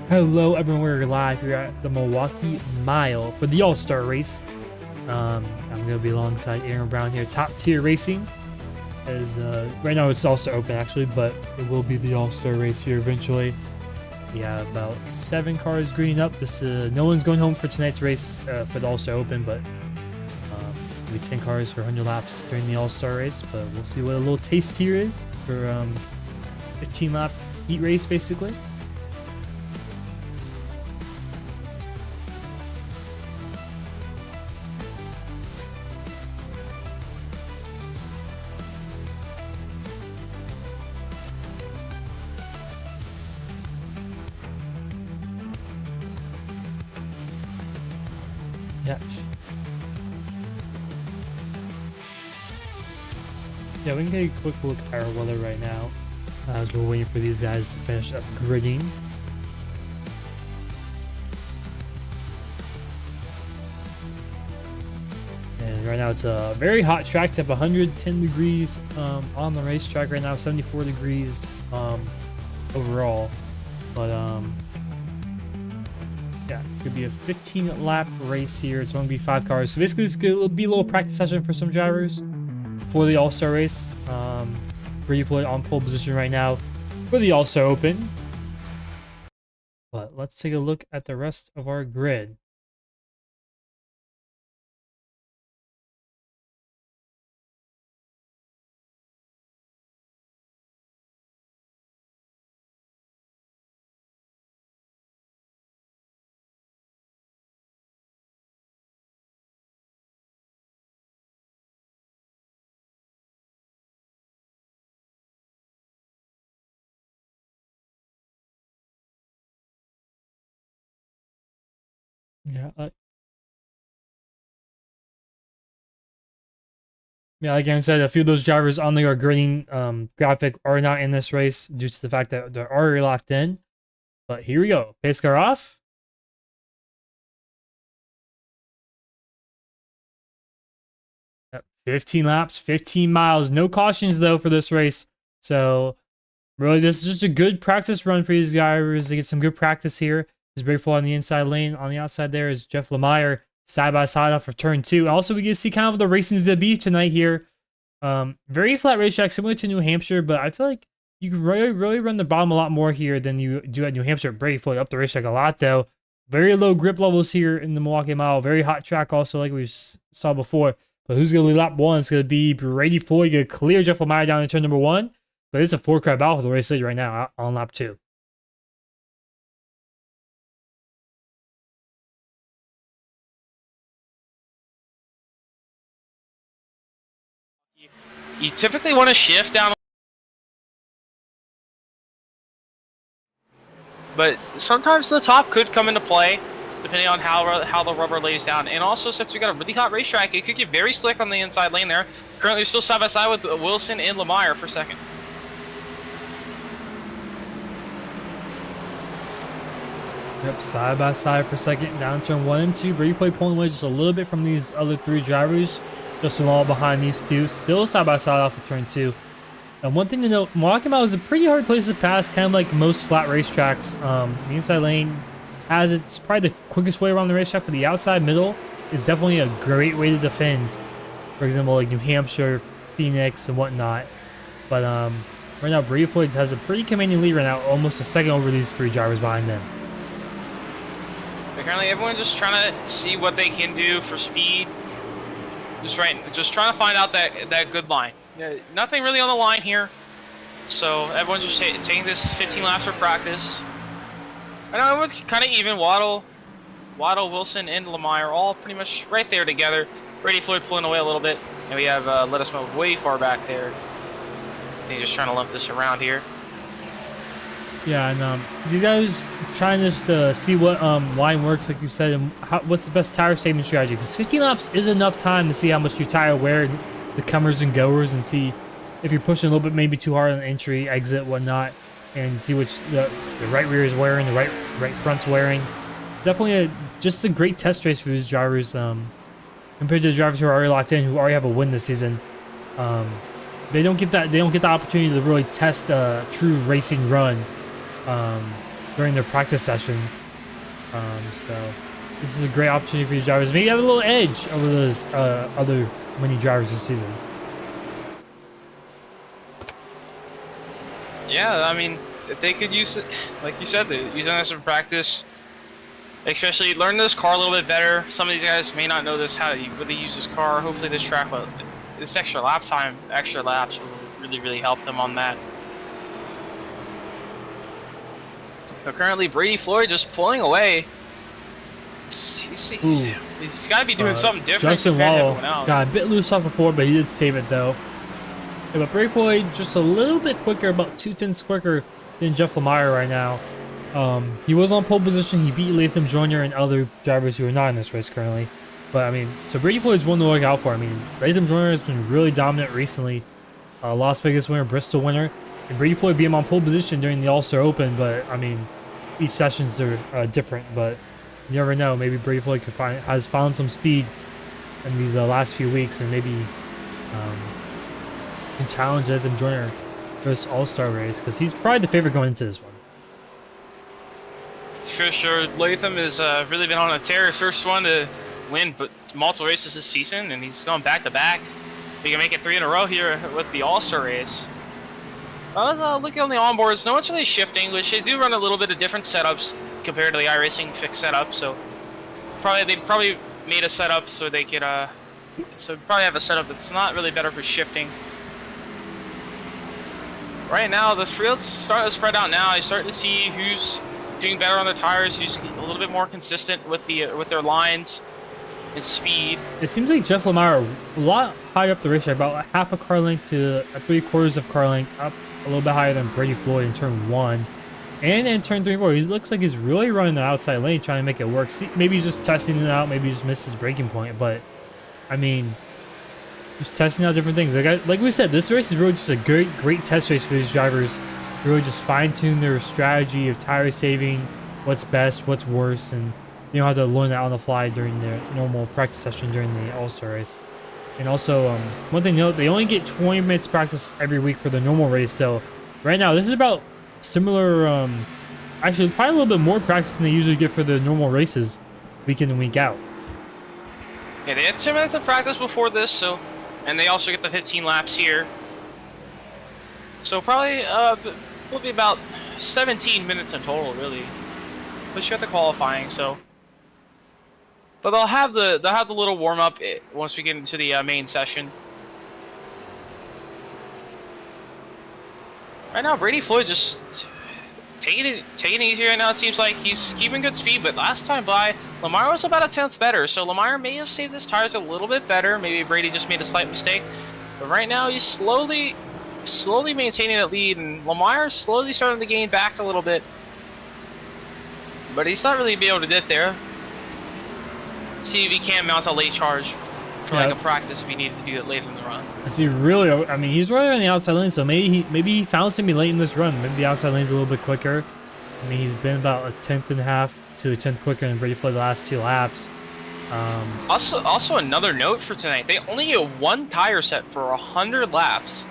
Hello everyone, we're live here at the Milwaukee Mile for the All-Star race. I'm going to be alongside Aaron Brown here, Top Tier Racing. As right now it's All-Star Open actually, but it will be the All-Star race here eventually. We have about 7 cars greening up. No one's going home for tonight's race for the All-Star Open, but maybe 10 cars for 100 laps during the All-Star race. But we'll see what a little taste here is for 15 lap heat race basically. Yeah, we can take a quick look at our weather right now as we're waiting for these guys to finish up gridding. And right now it's a very hot track, to have 110 degrees on the racetrack right now, 74 degrees overall. But yeah, it's gonna be a 15 lap race here. It's gonna be 5 cars, so basically it's gonna be a little practice session for some drivers for the All-Star race. Brady Floyd on pole position right now for the All-Star Open. But let's take a look at the rest of our grid. Yeah, yeah, like I said, a few of those drivers on the grading graphic are not in this race due to the fact that they're already locked in. But here we go. Pace car off. Yep, 15 laps, 15 miles. No cautions, though, for this race. So, really, this is just a good practice run for these guys to get some good practice here. There's Brady Floyd on the inside lane. On the outside there is Jeff Lemire side by side off of turn 2. Also, we get to see kind of the racing's debut tonight here. Very flat racetrack, similar to New Hampshire, but I feel like you can really run the bottom a lot more here than you do at New Hampshire. Brady Floyd up the racetrack a lot, though. Very low grip levels here in the Milwaukee Mile. Very hot track also, like we saw before. But who's going to lead lap 1? It's going to be Brady Floyd. Going to clear Jeff Lemire down in turn number 1. But it's a 4-car battle for the race lead right now on lap 2. You typically want to shift down, but sometimes the top could come into play depending on how the rubber lays down. And also, since we got a really hot racetrack, it could get very slick on the inside lane there. Currently still side by side with Wilson and Lemire for second. Yep, side by side for second. Down turn 1 and 2. Brady Floyd pulling away just a little bit from these other 3 drivers. Just a lot behind these 2. Still side by side off of turn 2. And one thing to note, Milwaukee Mile is a pretty hard place to pass, kind of like most flat racetracks. The inside lane it's probably the quickest way around the racetrack, but the outside middle is definitely a great way to defend. For example, like New Hampshire, Phoenix, and whatnot. But right now, Brady Floyd has a pretty commanding lead right now, almost a second over these 3 drivers behind them. Currently, everyone's just trying to see what they can do for speed. Just trying to find out that good line. Nothing really on the line here, so everyone's just taking this 15 laps for practice. I know everyone's kind of even. Waddle, Wilson, and Lemire all pretty much right there together. Brady Floyd pulling away a little bit, and we have Let Us Move way far back there. And he's just trying to lump this around here. Yeah, and you guys trying just to see what line works, like you said, and what's the best tire statement strategy? Because 15 laps is enough time to see how much your tire wear, the comers and goers, and see if you're pushing a little bit maybe too hard on the entry, exit, whatnot, and see which the right rear is wearing, the right front's wearing. Definitely just a great test race for these drivers compared to the drivers who are already locked in, who already have a win this season. They don't get the opportunity to really test a true racing run during their practice session. So this is a great opportunity for these drivers. Maybe have a little edge over those other many drivers this season. Yeah, I mean, if they could use it, like you said, using this in practice, especially learn this car a little bit better. Some of these guys may not know this, how to really use this car. Hopefully this track, this extra lap time, extra laps will really help them on that. So currently Brady Floyd just pulling away. He's got to be doing something different. Justin Wall got a bit loose off before, but he did save it though. Yeah, but Brady Floyd just a little bit quicker, about 2/10 quicker than Jeff Lemire right now. He was on pole position. He beat Latham Jr. and other drivers who are not in this race currently. But I mean, so Brady Floyd's one to look out for. I mean, Latham Jr. has been really dominant recently. Las Vegas winner, Bristol winner, and Brady Floyd beat him on pole position during the All-Star Open. But I mean, each sessions are different. But you never know. Maybe Brady Floyd has found some speed in these last few weeks, and maybe can challenge Latham Jr. for this All-Star race because he's probably the favorite going into this one. For sure, Latham has really been on a tear. First one to win but multiple races this season, and he's going back to back. He can make it 3 in a row here with the All-Star race. I was looking on the onboards. No one's really shifting, which they do run a little bit of different setups compared to the iRacing fixed setup. So they probably made a setup so they could probably have a setup that's not really better for shifting. Right now, the field's starting to spread out now. You're starting to see who's doing better on the tires, who's a little bit more consistent with their lines and speed. It seems like Jeff Lemire a lot higher up the racetrack, about half a car length to 3/4 of car length, up a little bit higher than Brady Floyd in turn 1. And in turn 3 and 4, he looks like he's really running the outside lane, trying to make it work. See, maybe he's just testing it out, maybe he just missed his braking point, but I mean, just testing out different things. Like we said, this race is really just a great test race for these drivers. Really just fine-tune their strategy of tire saving, what's best, what's worse, and you don't have to learn that on the fly during their normal practice session during the All-Star race. And also, one thing to note, they only get 20 minutes practice every week for the normal race. So right now, this is about similar, actually probably a little bit more practice than they usually get for the normal races, week in and week out. Yeah, they had 10 minutes of practice before this, and they also get the 15 laps here. So probably will be about 17 minutes in total, really. But you got the qualifying, so. But they'll have the little warm up once we get into the main session. Right now, Brady Floyd just taking it easy right now. It seems like he's keeping good speed, but last time by, Lemire was about a 10th better, so Lemire may have saved his tires a little bit better. Maybe Brady just made a slight mistake, but right now he's slowly maintaining that lead, and Lemire's slowly starting to gain back a little bit, but he's not really be able to get there. See if he can mount a late charge for like a practice if he needed to do it late in the run. Is he really? I mean, he's running on the outside lane, so maybe he found something late in this run. Maybe the outside lane's a little bit quicker. I mean, he's been about a 10th and a half to a 10th quicker than Brady for the last 2 laps. Also another note for tonight: they only get 1 tire set for 100 laps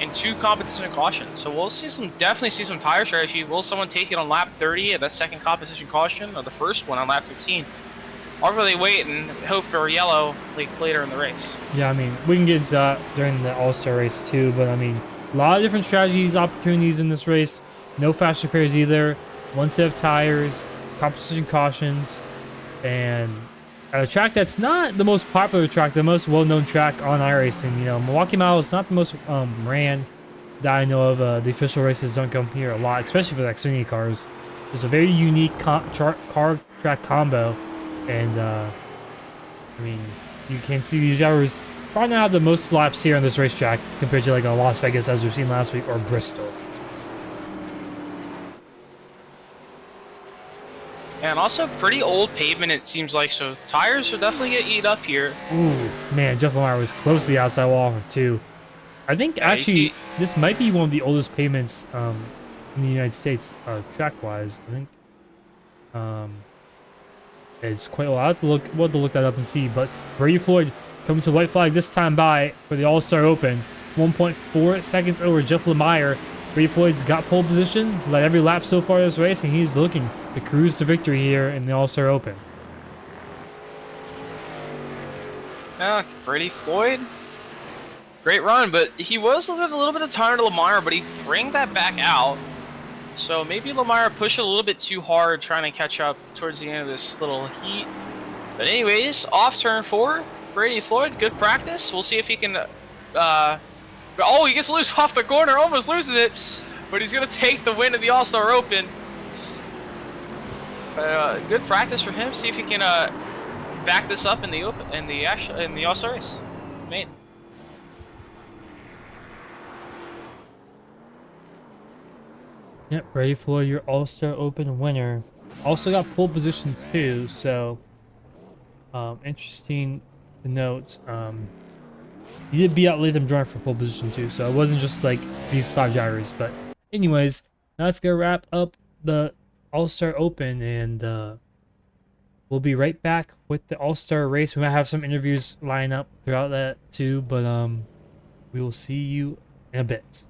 and 2 competition cautions. So we'll definitely see some tire strategy. Will someone take it on lap 30 at the second competition caution, or the first one on lap 15? Or will they wait and hope for yellow later in the race? Yeah, I mean, we can get into that during the All-Star race too, but I mean, a lot of different strategies, opportunities in this race. No fast repairs either. 1 set of tires, competition cautions, and at a track that's not the most popular track, the most well-known track on iRacing. You know, Milwaukee Mile is not the most ran that I know of. The official races don't come here a lot, especially for the Xfinity cars. There's a very unique car track combo. And, I mean, you can see these drivers probably not have the most laps here on this racetrack compared to like a Las Vegas as we've seen last week, or Bristol. And also pretty old pavement, it seems like, so tires will definitely get eat up here. Ooh, man, Jeff Lemire was close to the outside wall too. I think actually this might be one of the oldest pavements in the United States, track-wise. I think it's quite a lot. We'll have to look that up and see. But Brady Floyd coming to white flag this time by for the All-Star Open. 1.4 seconds over Jeff Lemire. Brady Floyd's got pole position, led every lap so far this race, and he's looking to cruise to victory here in the All-Star Open. Brady Floyd, great run, but he was losing a little bit of time to Lamar, but he bring that back out. So maybe Lamar pushed a little bit too hard trying to catch up towards the end of this little heat. But anyways, off turn 4, Brady Floyd, good practice. We'll see if he can, oh, he gets loose off the corner, almost loses it, but he's gonna take the win of the All-Star Open. Good practice for him. See if he can back this up in the All-Star race. Mate. Yep, Brady Floyd, your All-Star Open winner. Also got pole position too, so interesting to note. He did beat out Latham Jordan for pole position too, so it wasn't just like these 5 drivers. But anyways, now let's go wrap up the All-Star Open, and we'll be right back with the All-Star race. We might have some interviews line up throughout that too, but we will see you in a bit.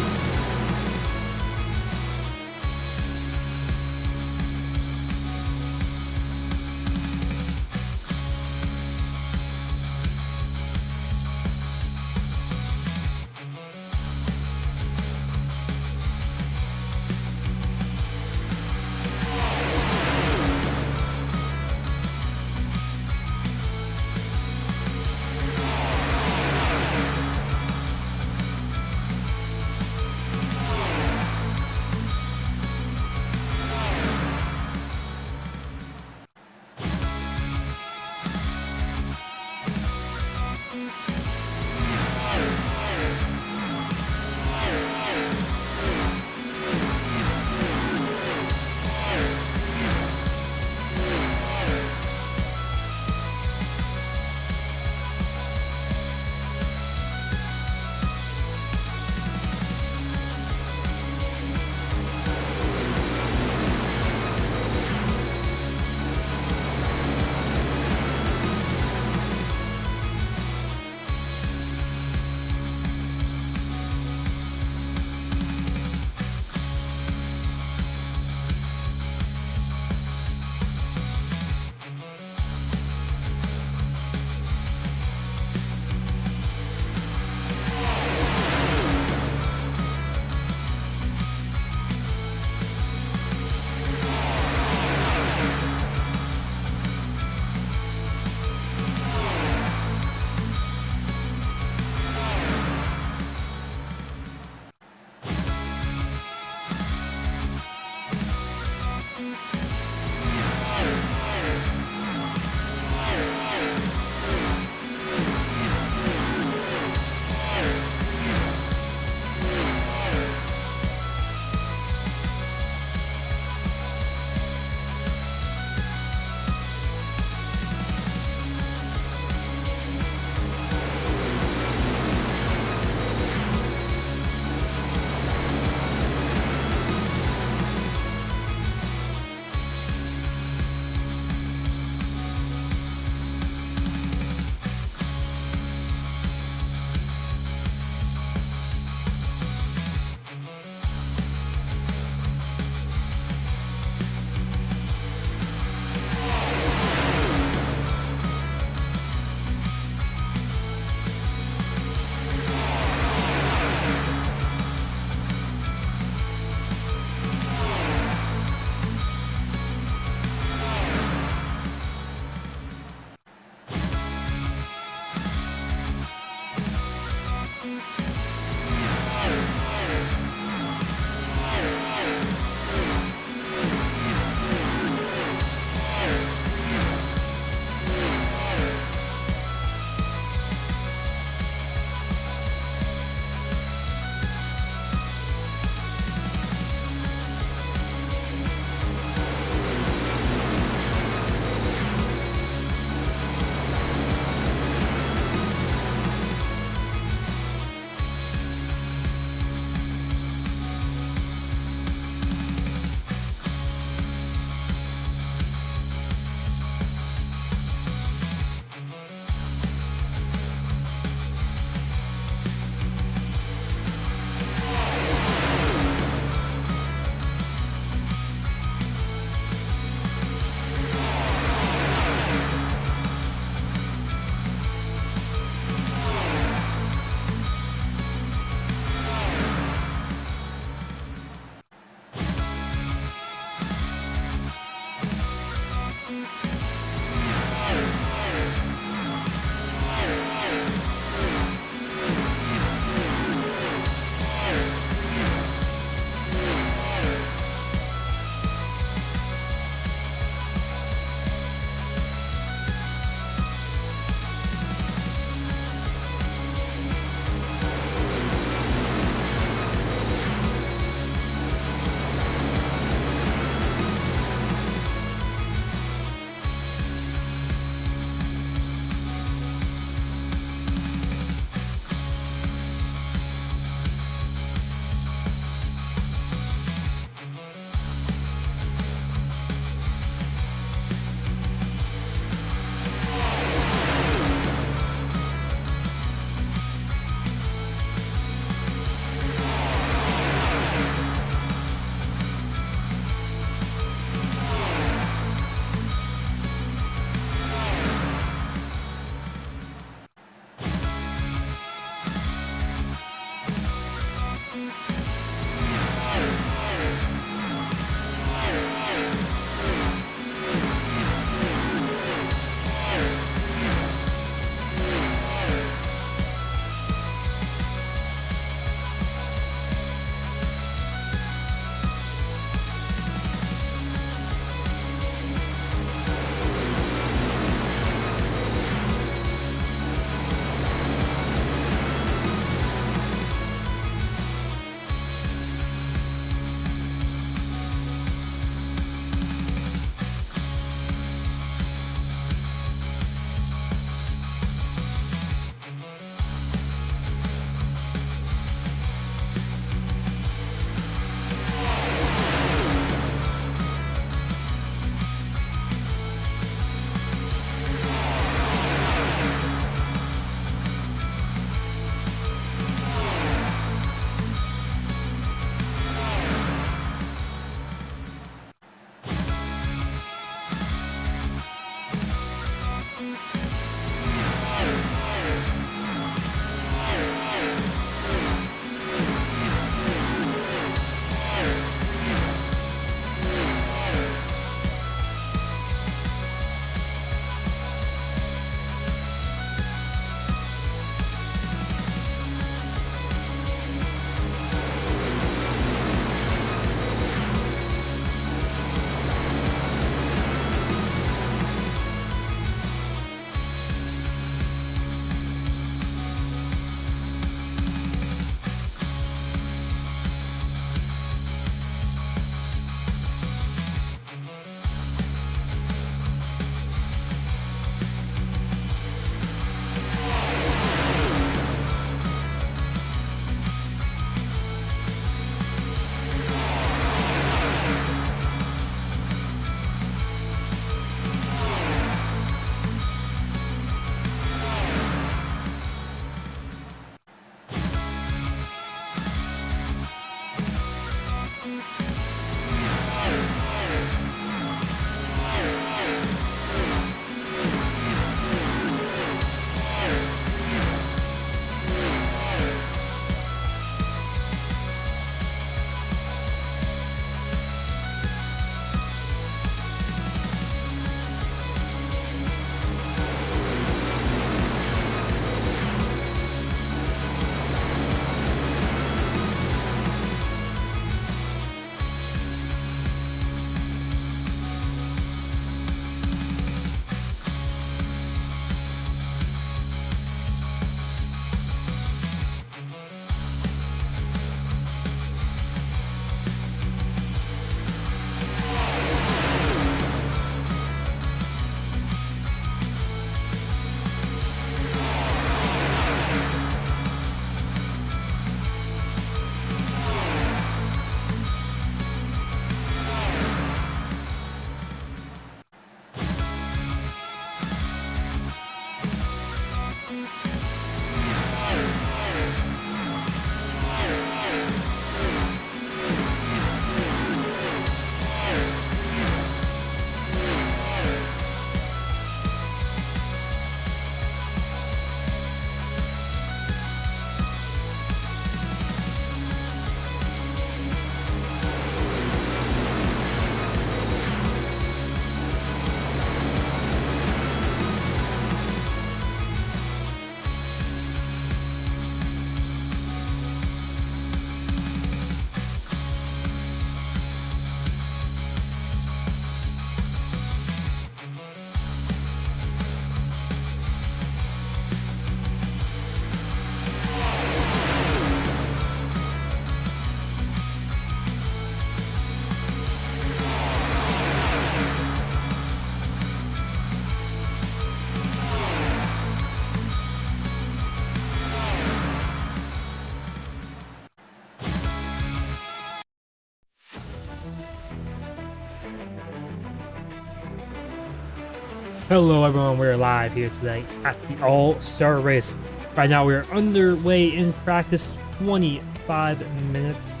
Hello everyone, we're live here today at the All-Star Race. Right now we're underway in practice, 25 minutes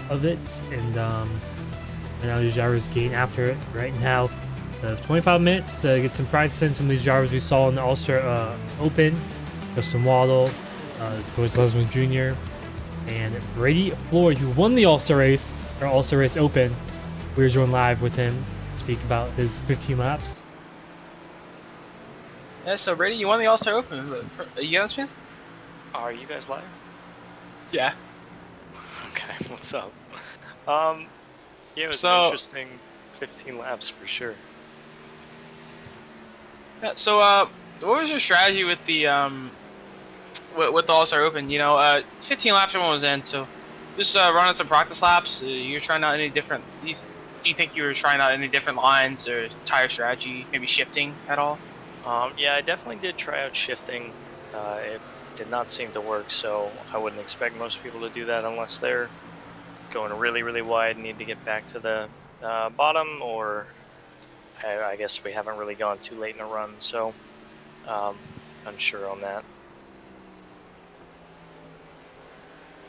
of it, and now the drivers getting after it right now. So 25 minutes to get some practice in. Some of these drivers we saw in the All-Star Open, Justin Waddle, George Lesman Jr., and Brady Floyd, who won the All-Star Race, or All-Star Race Open. We were joined live with him to speak about his 15 laps. Yeah, so Brady, you won the All-Star Open. Are you guys fan? Are you guys live? Yeah. Okay, what's up? Yeah, it was an interesting 15 laps for sure. Yeah, so what was your strategy with the with the All-Star Open? You know, 15 laps everyone was in, so just running some practice laps. You're trying out any different? Do you think you were trying out any different lines or tire strategy, maybe shifting at all? Yeah, I definitely did try out shifting. It did not seem to work, so I wouldn't expect most people to do that unless they're going really, really wide and need to get back to the bottom, or I guess we haven't really gone too late in a run, so unsure on that.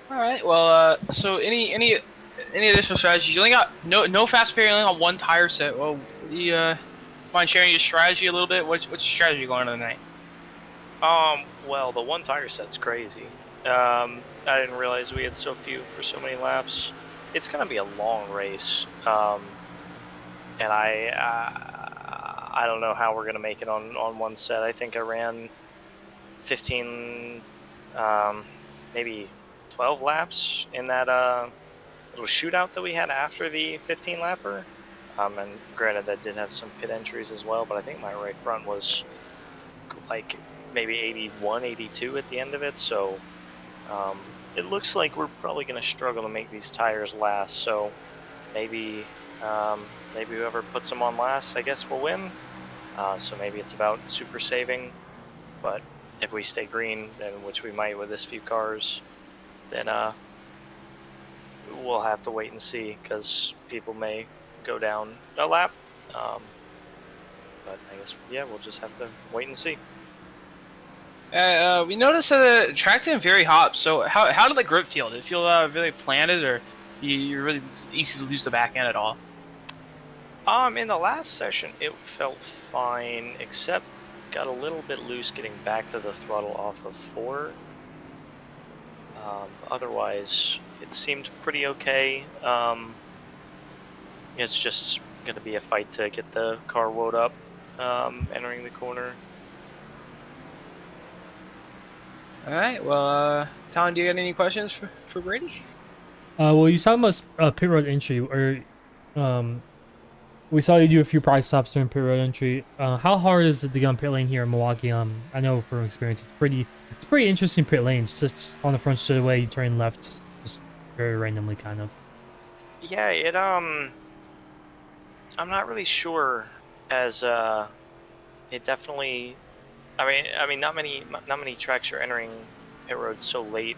All right. Well, so any additional strategies? You only got no fast pairing, only on one tire set. Well, you mind sharing your strategy a little bit? What's your strategy going into the night? Well, the one tire set's crazy. I didn't realize we had so few for so many laps. It's gonna be a long race, and I don't know how we're gonna make it on one set. I think I ran 15, maybe 12 laps in that little shootout that we had after the 15 lapper. And granted, that did have some pit entries as well, but I think my right front was like maybe 81, 82 at the end of it. So it looks like we're probably going to struggle to make these tires last. So maybe whoever puts them on last, I guess, will win. So maybe it's about super saving. But if we stay green, and which we might with this few cars, then we'll have to wait and see, because people may go down a lap. But I guess, yeah, we'll just have to wait and see. We noticed that the track's getting very hot. So how did the grip feel? Did it feel really planted, or you're really easy to lose the back end at all? In the last session, it felt fine, except got a little bit loose getting back to the throttle off of 4. Otherwise, it seemed pretty okay. It's just going to be a fight to get the car woed up entering the corner. All right. Well, Talon, do you got any questions for Brady? Well, you talking about pit road entry, or we saw you do a few practice stops during pit road entry. How hard is it to get on pit lane here in Milwaukee? I know from experience, it's pretty interesting pit lane. Just on the front straightaway, you turn left, just very randomly, kind of. Yeah, it I'm not really sure, as it definitely. I mean, not many tracks are entering pit roads so late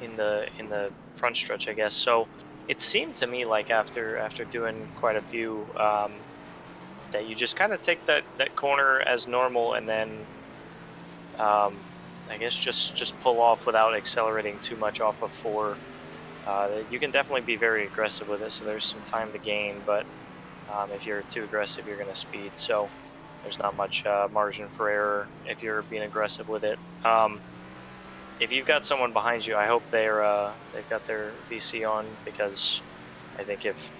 in the front stretch, I guess. So it seemed to me like after doing quite a few, that you just kind of take that corner as normal, and then I guess just pull off without accelerating too much off of 4. You can definitely be very aggressive with it, so there's some time to gain, but if you're too aggressive, you're going to speed. So there's not much margin for error if you're being aggressive with it. If you've got someone behind you, I hope they've got their VC on, because I think if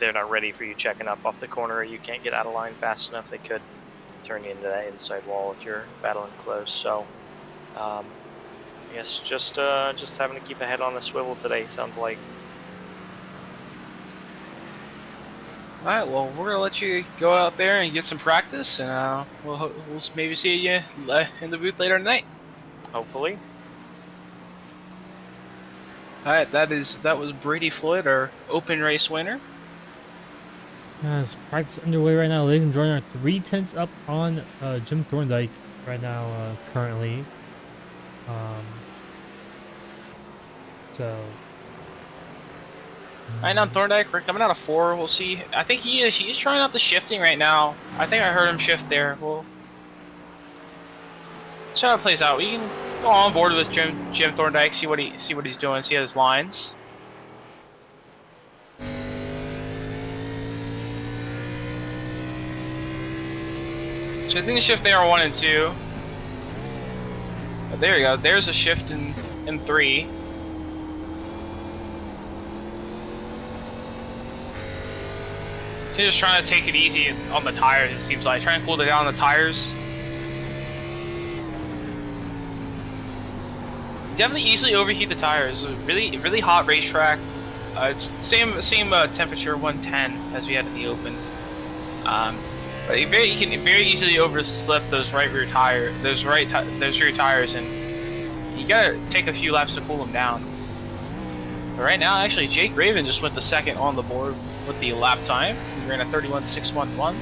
they're not ready for you checking up off the corner, you can't get out of line fast enough, they could turn you into that inside wall if you're battling close. So I guess just having to keep a head on the swivel today, sounds like. All right. Well, we're gonna let you go out there and get some practice, and we'll maybe see you in the booth later tonight. Hopefully. All right. That was Brady Floyd, our open race winner. It's practice underway right now. Ladies and gentlemen, 3/10 up on Jim Thorndike right now, currently. So Right now, Thorndike, we're coming out of 4. We'll see. I think he's trying out the shifting right now. I think I heard him shift there. We'll see how it plays out. We can go on board with Jim Thorndike, see what he's doing, see his lines. Shifting the shift there on 1 and 2. But there you go. There's a shift in 3. He's just trying to take it easy on the tires, it seems like. Trying to cool it down on the tires. Definitely easily overheat the tires. Really hot racetrack. It's same temperature, 110, as we had in the open. But you can very easily overslip those rear tires, and you gotta take a few laps to cool them down. But right now, actually, Jake Raven just went the second on the board with the lap time. He ran a 31.611.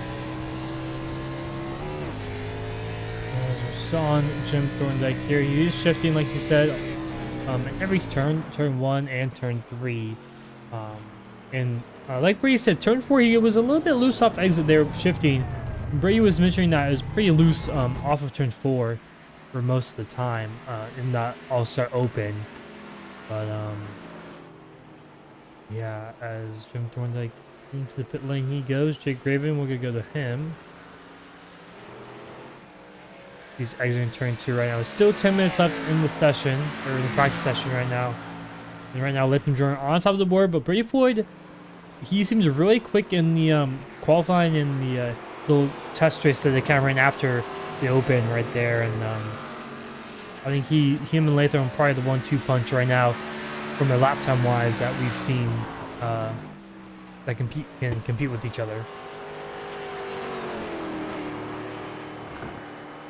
As we're still on Jim Thorndike here, he is shifting, like you said, at every turn 1 and turn 3. And like Brady said, turn 4, he was a little bit loose off the exit there, shifting. Brady was mentioning that it was pretty loose off of turn 4 for most of the time in that all-star open. But yeah, as Jim Thorndike into the pit lane he goes. Jake Graven, we're gonna go to him. He's exiting turn 2 right now. Still 10 minutes left in the session, or in the practice session right now. And right now, Latham Jordan on top of the board, but Brady Floyd, he seems really quick in the qualifying in the little test race that they kind of ran after the open right there. And I think him and Latham are probably the 1-2 punch right now from a lap time wise that we've seen that can compete with each other.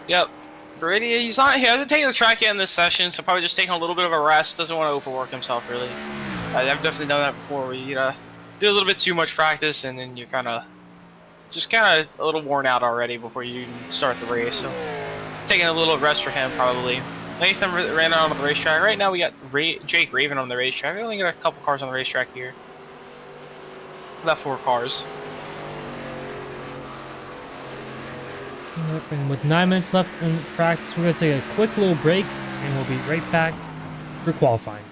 Yep. Brady, he hasn't taken the track yet in this session, so probably just taking a little bit of a rest. Doesn't want to overwork himself, really. I've definitely done that before, where you do a little bit too much practice, and then you're kind of a little worn out already before you even start the race. So taking a little rest for him, probably. Nathan ran out on the racetrack. Right now we got Jake Raven on the racetrack. We only got a couple cars on the racetrack here. About 4 cars. Yep, and with 9 minutes left in practice, we're going to take a quick little break, and we'll be right back for qualifying.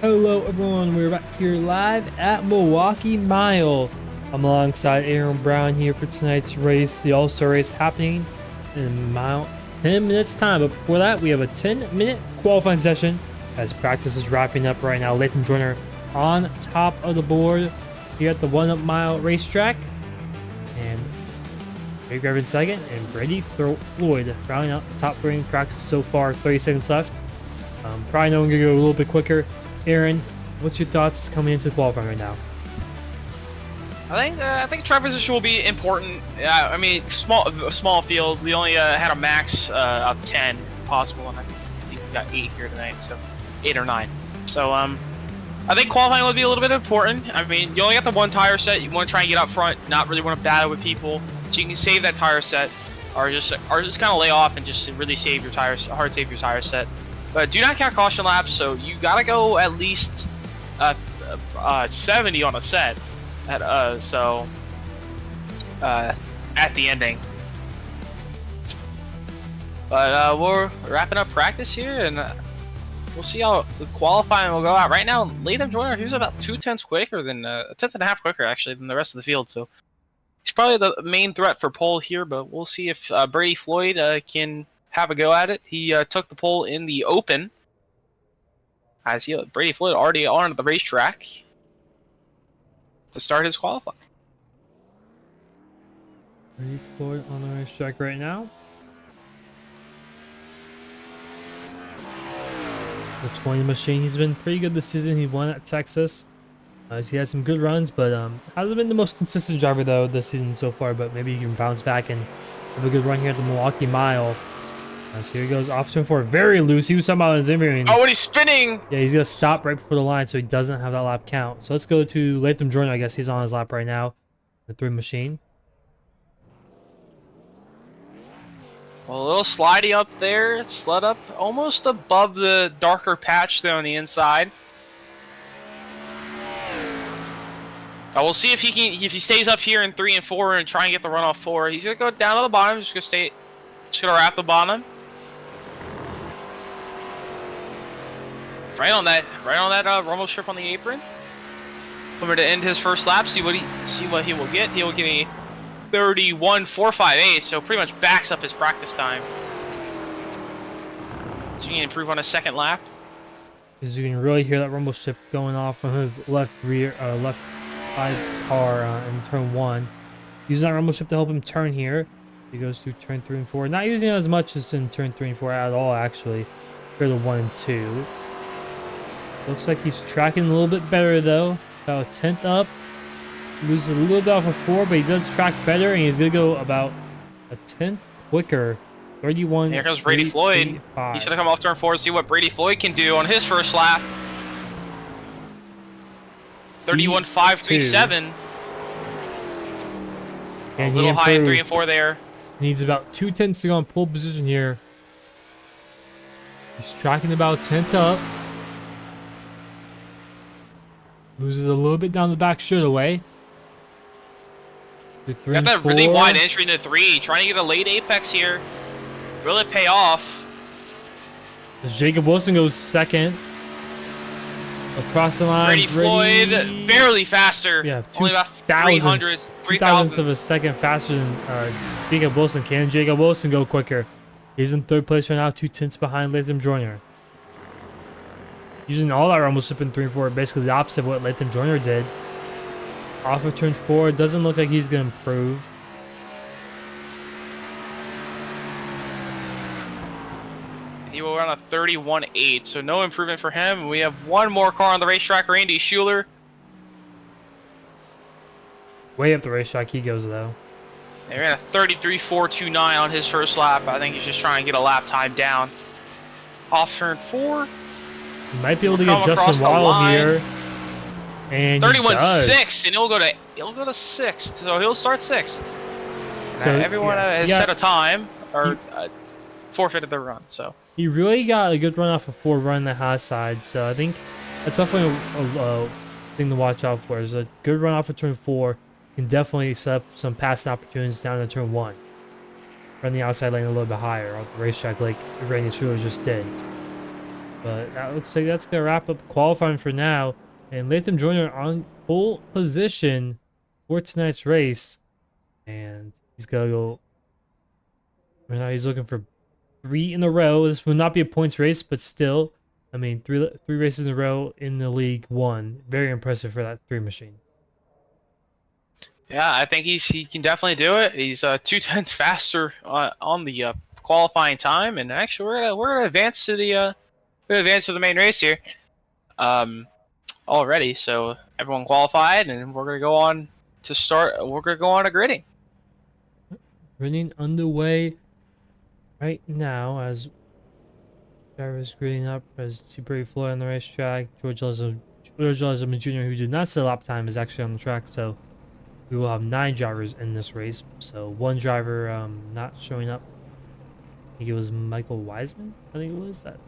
Hello everyone, we're back here live at Milwaukee Mile. I'm alongside Aaron Brown here for tonight's race, the All-Star race happening in about 10 minutes time. But before that, we have a 10-minute qualifying session as practice is wrapping up right now. Lathan Joyner on top of the board here at the 1 mile racetrack. And Jake Griffin second and Brady Floyd rounding out the top three in practice so far. 30 seconds left. Probably no one gonna go a little bit quicker. Aaron, what's your thoughts coming into qualifying right now? I think track position will be important. I mean, small field. We only had a max of 10 possible, and I think we got 8 here tonight, so 8 or 9. So I think qualifying will be a little bit important. I mean, you only got the one tire set. You want to try and get up front, not really want to battle with people, so you can save that tire set, or just kind of lay off and just really save your tires, hard save your tire set. But do not count caution laps, so you gotta go at least 70 on a set at at the ending. But we're wrapping up practice here, and we'll see how the qualifying will go out. Right now, Lathan Joyner, he's about 2/10 quicker than a 10.5 quicker actually than the rest of the field, so he's probably the main threat for pole here. But we'll see if Brady Floyd can have a go at it. He took the pole in the open. I see Brady Floyd already on the racetrack to start his qualifying. Brady Floyd on the racetrack right now. The 20 machine, he's been pretty good this season. He won at Texas. He had some good runs, but hasn't been the most consistent driver though this season so far. But maybe he can bounce back and have a good run here at the Milwaukee Mile. So here he goes off turn 4, very loose. He was talking about his interviewing. Oh, and he's spinning! Yeah, he's gonna stop right before the line, so he doesn't have that lap count. So let's go to Lathan Joyner. I guess he's on his lap right now. The 3 machine. Well, a little slidey up there. Slid up almost above the darker patch there on the inside. We'll see if he stays up here in 3 and 4 and try and get the run off 4. He's gonna go down to the bottom. Just gonna wrap the bottom. Right on that rumble strip on the apron. Over to end his first lap. See what he will get. He will get a 31.458, so pretty much backs up his practice time. So he can improve on his second lap. As you can really hear that rumble strip going off from his left side car in turn 1. Using that rumble strip to help him turn here. He goes through turn 3 and 4. Not using it as much as in turn 3 and 4 at all, actually. For the 1 and 2. Looks like he's tracking a little bit better though. About a 10th up. Loses a little bit off of 4, but he does track better, and he's gonna go about a 10th quicker. 31. Here comes Brady Floyd. 85. He's gonna come off turn 4 and see what Brady Floyd can do on his first lap. 31.537. And a little high in 3 and 4 there. Needs about 2 tenths to go on pole position here. He's tracking about 10th up. Loses a little bit down the back straightaway. Got that really wide entry into 3. Trying to get a late apex here. Will it pay off? As Jacob Wilson goes second. Across the line. Brady Floyd barely faster. Yeah, only about 300, 3 thousandths of a second faster than Jacob Wilson. Can Jacob Wilson go quicker? He's in 3rd place right now, 2 tenths behind Lathan Joyner. Using all that rumble strip in 3 and 4, basically the opposite of what Lathan Joyner did. Off of turn 4, doesn't look like he's going to improve. He will run a 31.8, so no improvement for him. We have one more car on the racetrack, Randy Schuler. Way up the racetrack he goes, though. They ran a 33.429 on his first lap. I think he's just trying to get a lap time down. Off turn 4. He might be able to get Justin Waddle here. And 31.6, and he'll go to 6th, so he'll start 6th. So everyone has set a time or forfeited their run. So he really got a good run off of 4 run the high side. So I think that's definitely a thing to watch out for. Is a good run off of turn 4 can definitely set up some passing opportunities down to turn 1. Run the outside lane a little bit higher on the racetrack, like Randy Schuler just did. But that looks like that's going to wrap up qualifying for now. And Latham Joyner on pole position for tonight's race. And he's going to go. Right now, he's looking for 3 in a row. This will not be a points race, but still, I mean, three races in a row in the League One. Very impressive for that 3 machine. Yeah, I think he can definitely do it. He's 2/10 faster on the qualifying time, and actually we're gonna advance to the main race here already. So everyone qualified, and we're gonna go on to start. We're gonna go on a gridding. Running underway right now as drivers grading up as see Brady Floyd on the racetrack. George Leslie Jr., who did not set lap time, is actually on the track. So we will have 9 drivers in this race. So 1 driver not showing up. I think it was Michael Wiseman. I think it was that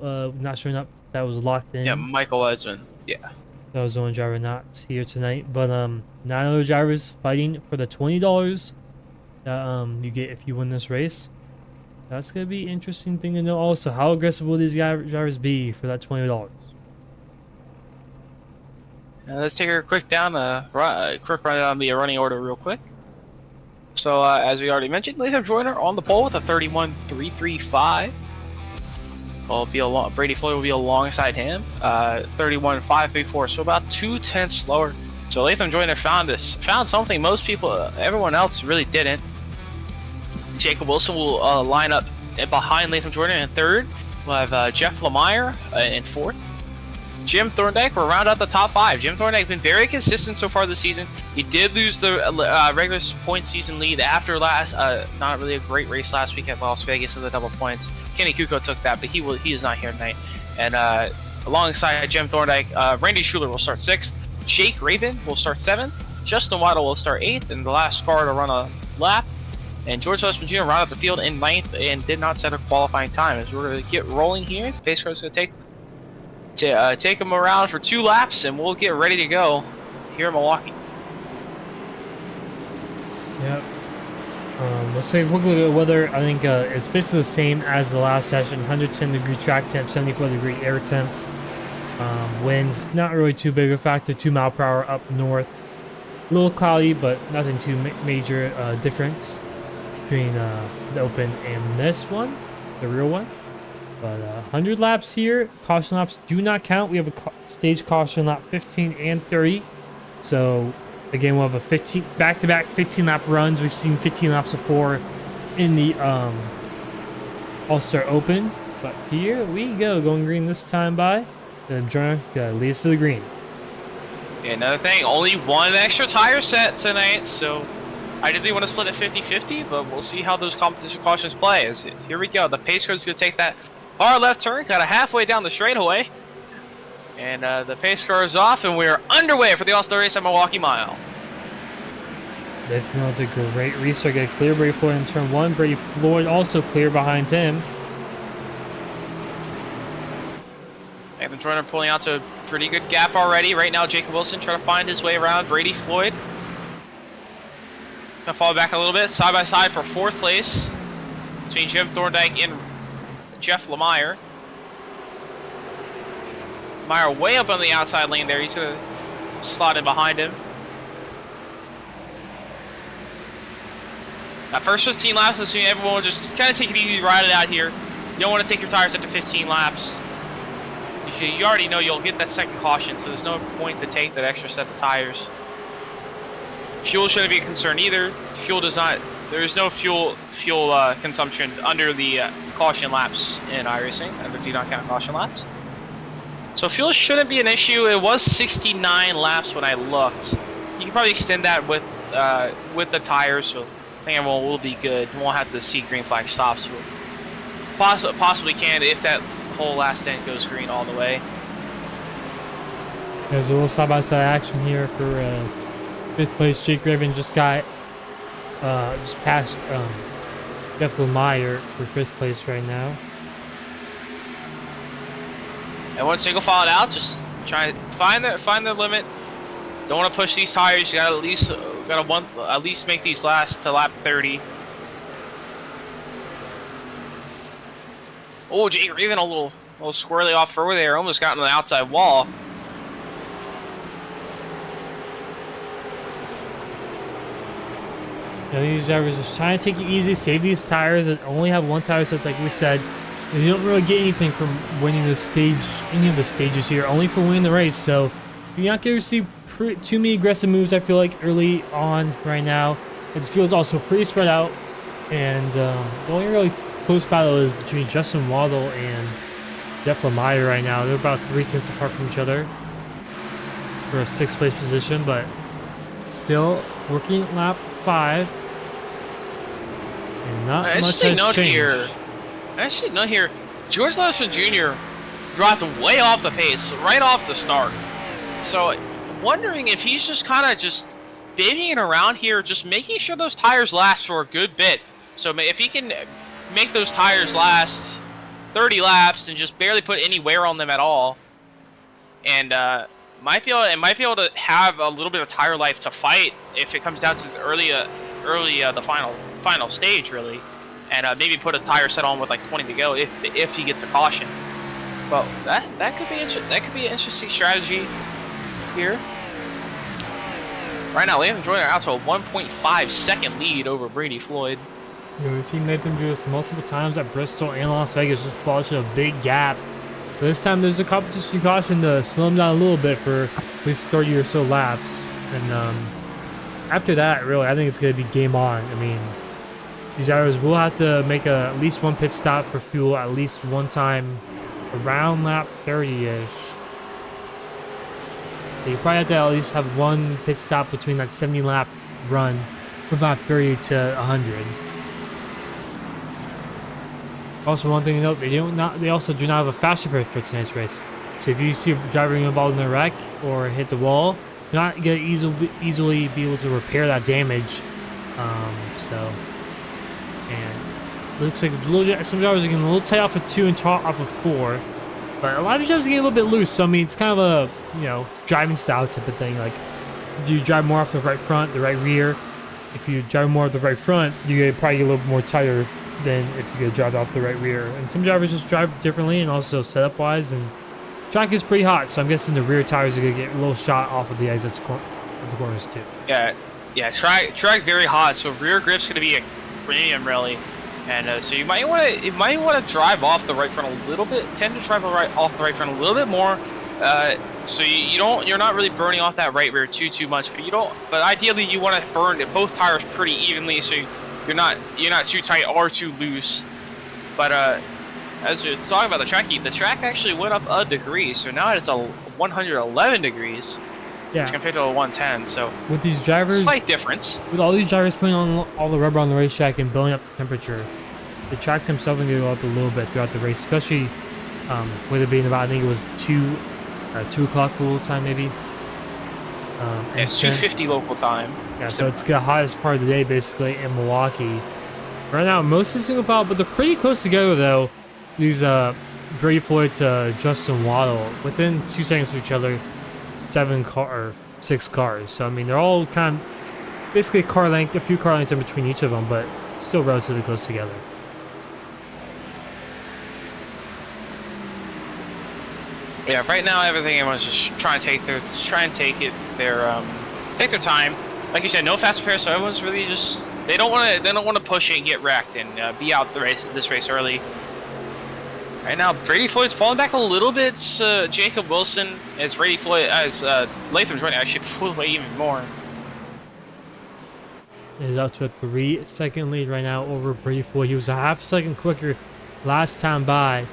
not showing up. That was locked in. Yeah, Michael Wiseman. Yeah. That was the one driver not here tonight. But 9 other drivers fighting for the $20 that you get if you win this race. That's gonna be an interesting thing to know. Also, how aggressive will these drivers be for that $20? Let's take a quick down quick run on the running order real quick. So as we already mentioned, Latham Joyner on the pole with a 31.335. Brady Floyd will be alongside him, 31.534. So about 2/10 slower. So Latham Joyner found something everyone else really didn't. Jacob Wilson will line up behind Latham Joyner in 3rd. We'll have Jeff Lemire in 4th. Jim Thorndike will round out the top 5. Jim Thorndike has been very consistent so far this season. He did lose the regular point season lead after not really a great race last week at Las Vegas in the double points. Kenny Kuko took that, but he is not here tonight. And alongside Jim Thorndike, Randy Schuler will start 6th. Jake Raven will start 7th. Justin Waddle will start 8th, and the last car to run a lap. And George Lesman Jr. rounded out the field in 9th and did not set a qualifying time. As we're going to get rolling here, the pace car is going to take him around for 2 laps, and we'll get ready to go here in Milwaukee. Yep. Let's take a quick look at weather. I think it's basically the same as the last session. 110-degree track temp, 74-degree air temp. Winds, not really too big a factor. 2 mile per hour up north. A little cloudy, but nothing too major difference between the open and this one, the real one. But 100 laps here. Caution laps do not count. We have a stage caution lap 15 and 30. So again, we'll have a back-to-back 15 lap runs. We've seen 15 laps before in the All-Star Open. But here we go, going green this time by. The Joyner lead us to the green. Yeah, another thing, only 1 extra tire set tonight, so I didn't want to split it 50-50, but we'll see how those competition cautions play. Here we go. The pace car is going to take that far left turn, kind of halfway down the straightaway. And the pace car is off, and we're underway for the All-Star race at Milwaukee Mile. They've been able to great restart, get clear Brady Floyd in turn 1. Brady Floyd also clear behind him. Nathan Joyner pulling out to a pretty good gap already. Right now, Jacob Wilson trying to find his way around Brady Floyd. Gonna fall back a little bit, side by side for 4th place between Jim Thorndike and Jeff Lemire. Lemire way up on the outside lane there. He's gonna slot in behind him. That first 15 laps, assuming everyone will just kind of take it easy, ride it out here. You don't want to take your tires up to 15 laps. You already know you'll get that second caution, so there's no point to take that extra set of tires. Fuel shouldn't be a concern either. Fuel does not. There is no fuel consumption under the caution laps in iRacing, under do not count caution laps. So fuel shouldn't be an issue. It was 69 laps when I looked. You can probably extend that with the tires, so I think everyone will be good. We won't have to see green flag stops. We'll possibly can if that whole last end goes green all the way. There's a little side-by-side action here for 5th place. Jake Raven just got just passed Jeff Lemire for 5th place right now. Everyone single file it out. Just try to find the limit. Don't want to push these tires. You got at least make these last to lap 30. Oh, Jake Raven a little A little squirrely off further there. Almost got on the outside wall. These drivers are just trying to take it easy, save these tires, and only have one tire. So it's like we said, you don't really get anything from winning the stage, any of the stages here, only for winning the race. So you're not going to see too many aggressive moves, I feel like, early on right now. This field's also pretty spread out, and the only really close battle is between Justin Waddle and Jeff Lemire right now. They're about 3/10 apart from each other for a 6th place position, but still working lap 5. And not much has changed. Actually, note here, George Lessman Jr. dropped way off the pace, right off the start. So, wondering if he's just kind of just babying around here, just making sure those tires last for a good bit. So, if he can make those tires last 30 laps and just barely put any wear on them at all, and might be able to have a little bit of tire life to fight if it comes down to the final stage, really. And maybe put a tire set on with like 20 to go if he gets a caution. Well, that could be an interesting strategy here. Right now, Nathan Joyner out to a 1.5-second lead over Brady Floyd. We've seen Nathan do this multiple times at Bristol and Las Vegas, just fall to a big gap. But this time, there's a competition caution to slow him down a little bit for at least 30 or so laps. And after that, really, I think it's going to be game on. I mean, these drivers will have to make at least one pit stop for fuel at least one time around lap 30-ish. So you probably have to at least have one pit stop between that 70-lap run from lap 30 to 100. Also, one thing to note, they also do not have a faster pair for tonight's race. So if you see a driver involved in a wreck or hit the wall, you're not going to easily be able to repair that damage. And it looks like some drivers are getting a little tight off of 2 and off of 4. But a lot of these drivers are getting a little bit loose. So, I mean, it's kind of a, driving style type of thing. Like, do you drive more off the right front, the right rear? If you drive more off the right front, you probably get a little more tighter than if you get drive off the right rear. And some drivers just drive differently, and also setup-wise. And track is pretty hot, so I'm guessing the rear tires are going to get a little shot off of the exits of the corners, too. Yeah, track very hot, so rear grip's going to be a premium, really. And so you might want to drive off the right front a little bit. Tend to drive off the right front a little bit more, so you're not really burning off that right rear too much. But ideally you want to burn both tires pretty evenly, so you're not too tight or too loose. But as you're talking about the track heat, the track actually went up a degree, so now it's a 111 degrees. Yeah. As compared to a 110, so with these drivers, slight difference. With all these drivers putting on all the rubber on the racetrack and building up the temperature, the track himself going to go up a little bit throughout the race, especially with it being about, I think it was 2 o'clock local time, maybe. It's 2:50 local time. Yeah, so it's the hottest part of the day, basically, in Milwaukee. Right now, mostly single file, but they're pretty close together, though. These Brady Floyd to Justin Waddle, within 2 seconds of each other. 6 cars. So I mean, they're all kind of basically a few car lengths in between each of them, but still relatively close together. Yeah, right now everyone's just trying to take their time. Like you said, no fast repair, so everyone's really just they don't want to push it and get wrecked and be out this race early. Right now, Brady Floyd's falling back a little bit. Jacob Wilson as Latham Joyner actually pulled away even more. He's up to a 3-second lead right now over Brady Floyd. He was a half second quicker last time by.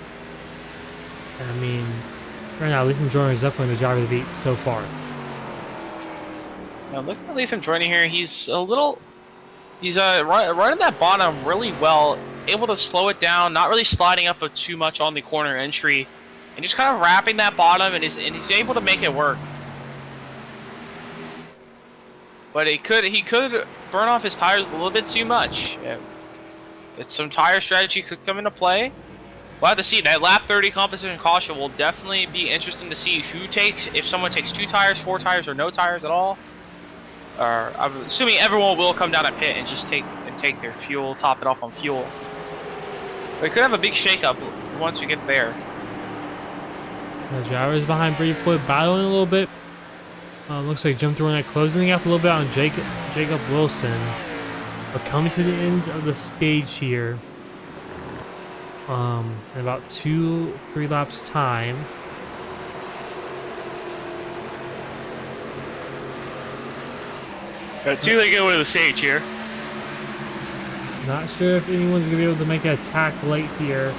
I mean, right now, Latham Joyner is definitely the driver to beat so far. Now, look at Latham Joyner here. He's running that bottom really well. Able to slow it down, not really sliding up too much on the corner entry, and just kind of wrapping that bottom, and he's able to make it work. But he could burn off his tires a little bit too much. It's some tire strategy could come into play. We'll have to see. That lap 30 competition caution will definitely be interesting to see if someone takes 2 tires, 4 tires, or no tires at all. Or I'm assuming everyone will come down a pit and just take their fuel, top it off on fuel. We could have a big shakeup once we get there. The drivers behind Brady Floyd battling a little bit. Looks like Jim Thorndyke closing the gap a little bit on Jacob Wilson. We're coming to the end of the stage here. In about 2-3 laps time. Got two that go to the stage here. Not sure if anyone's gonna be able to make an attack late here.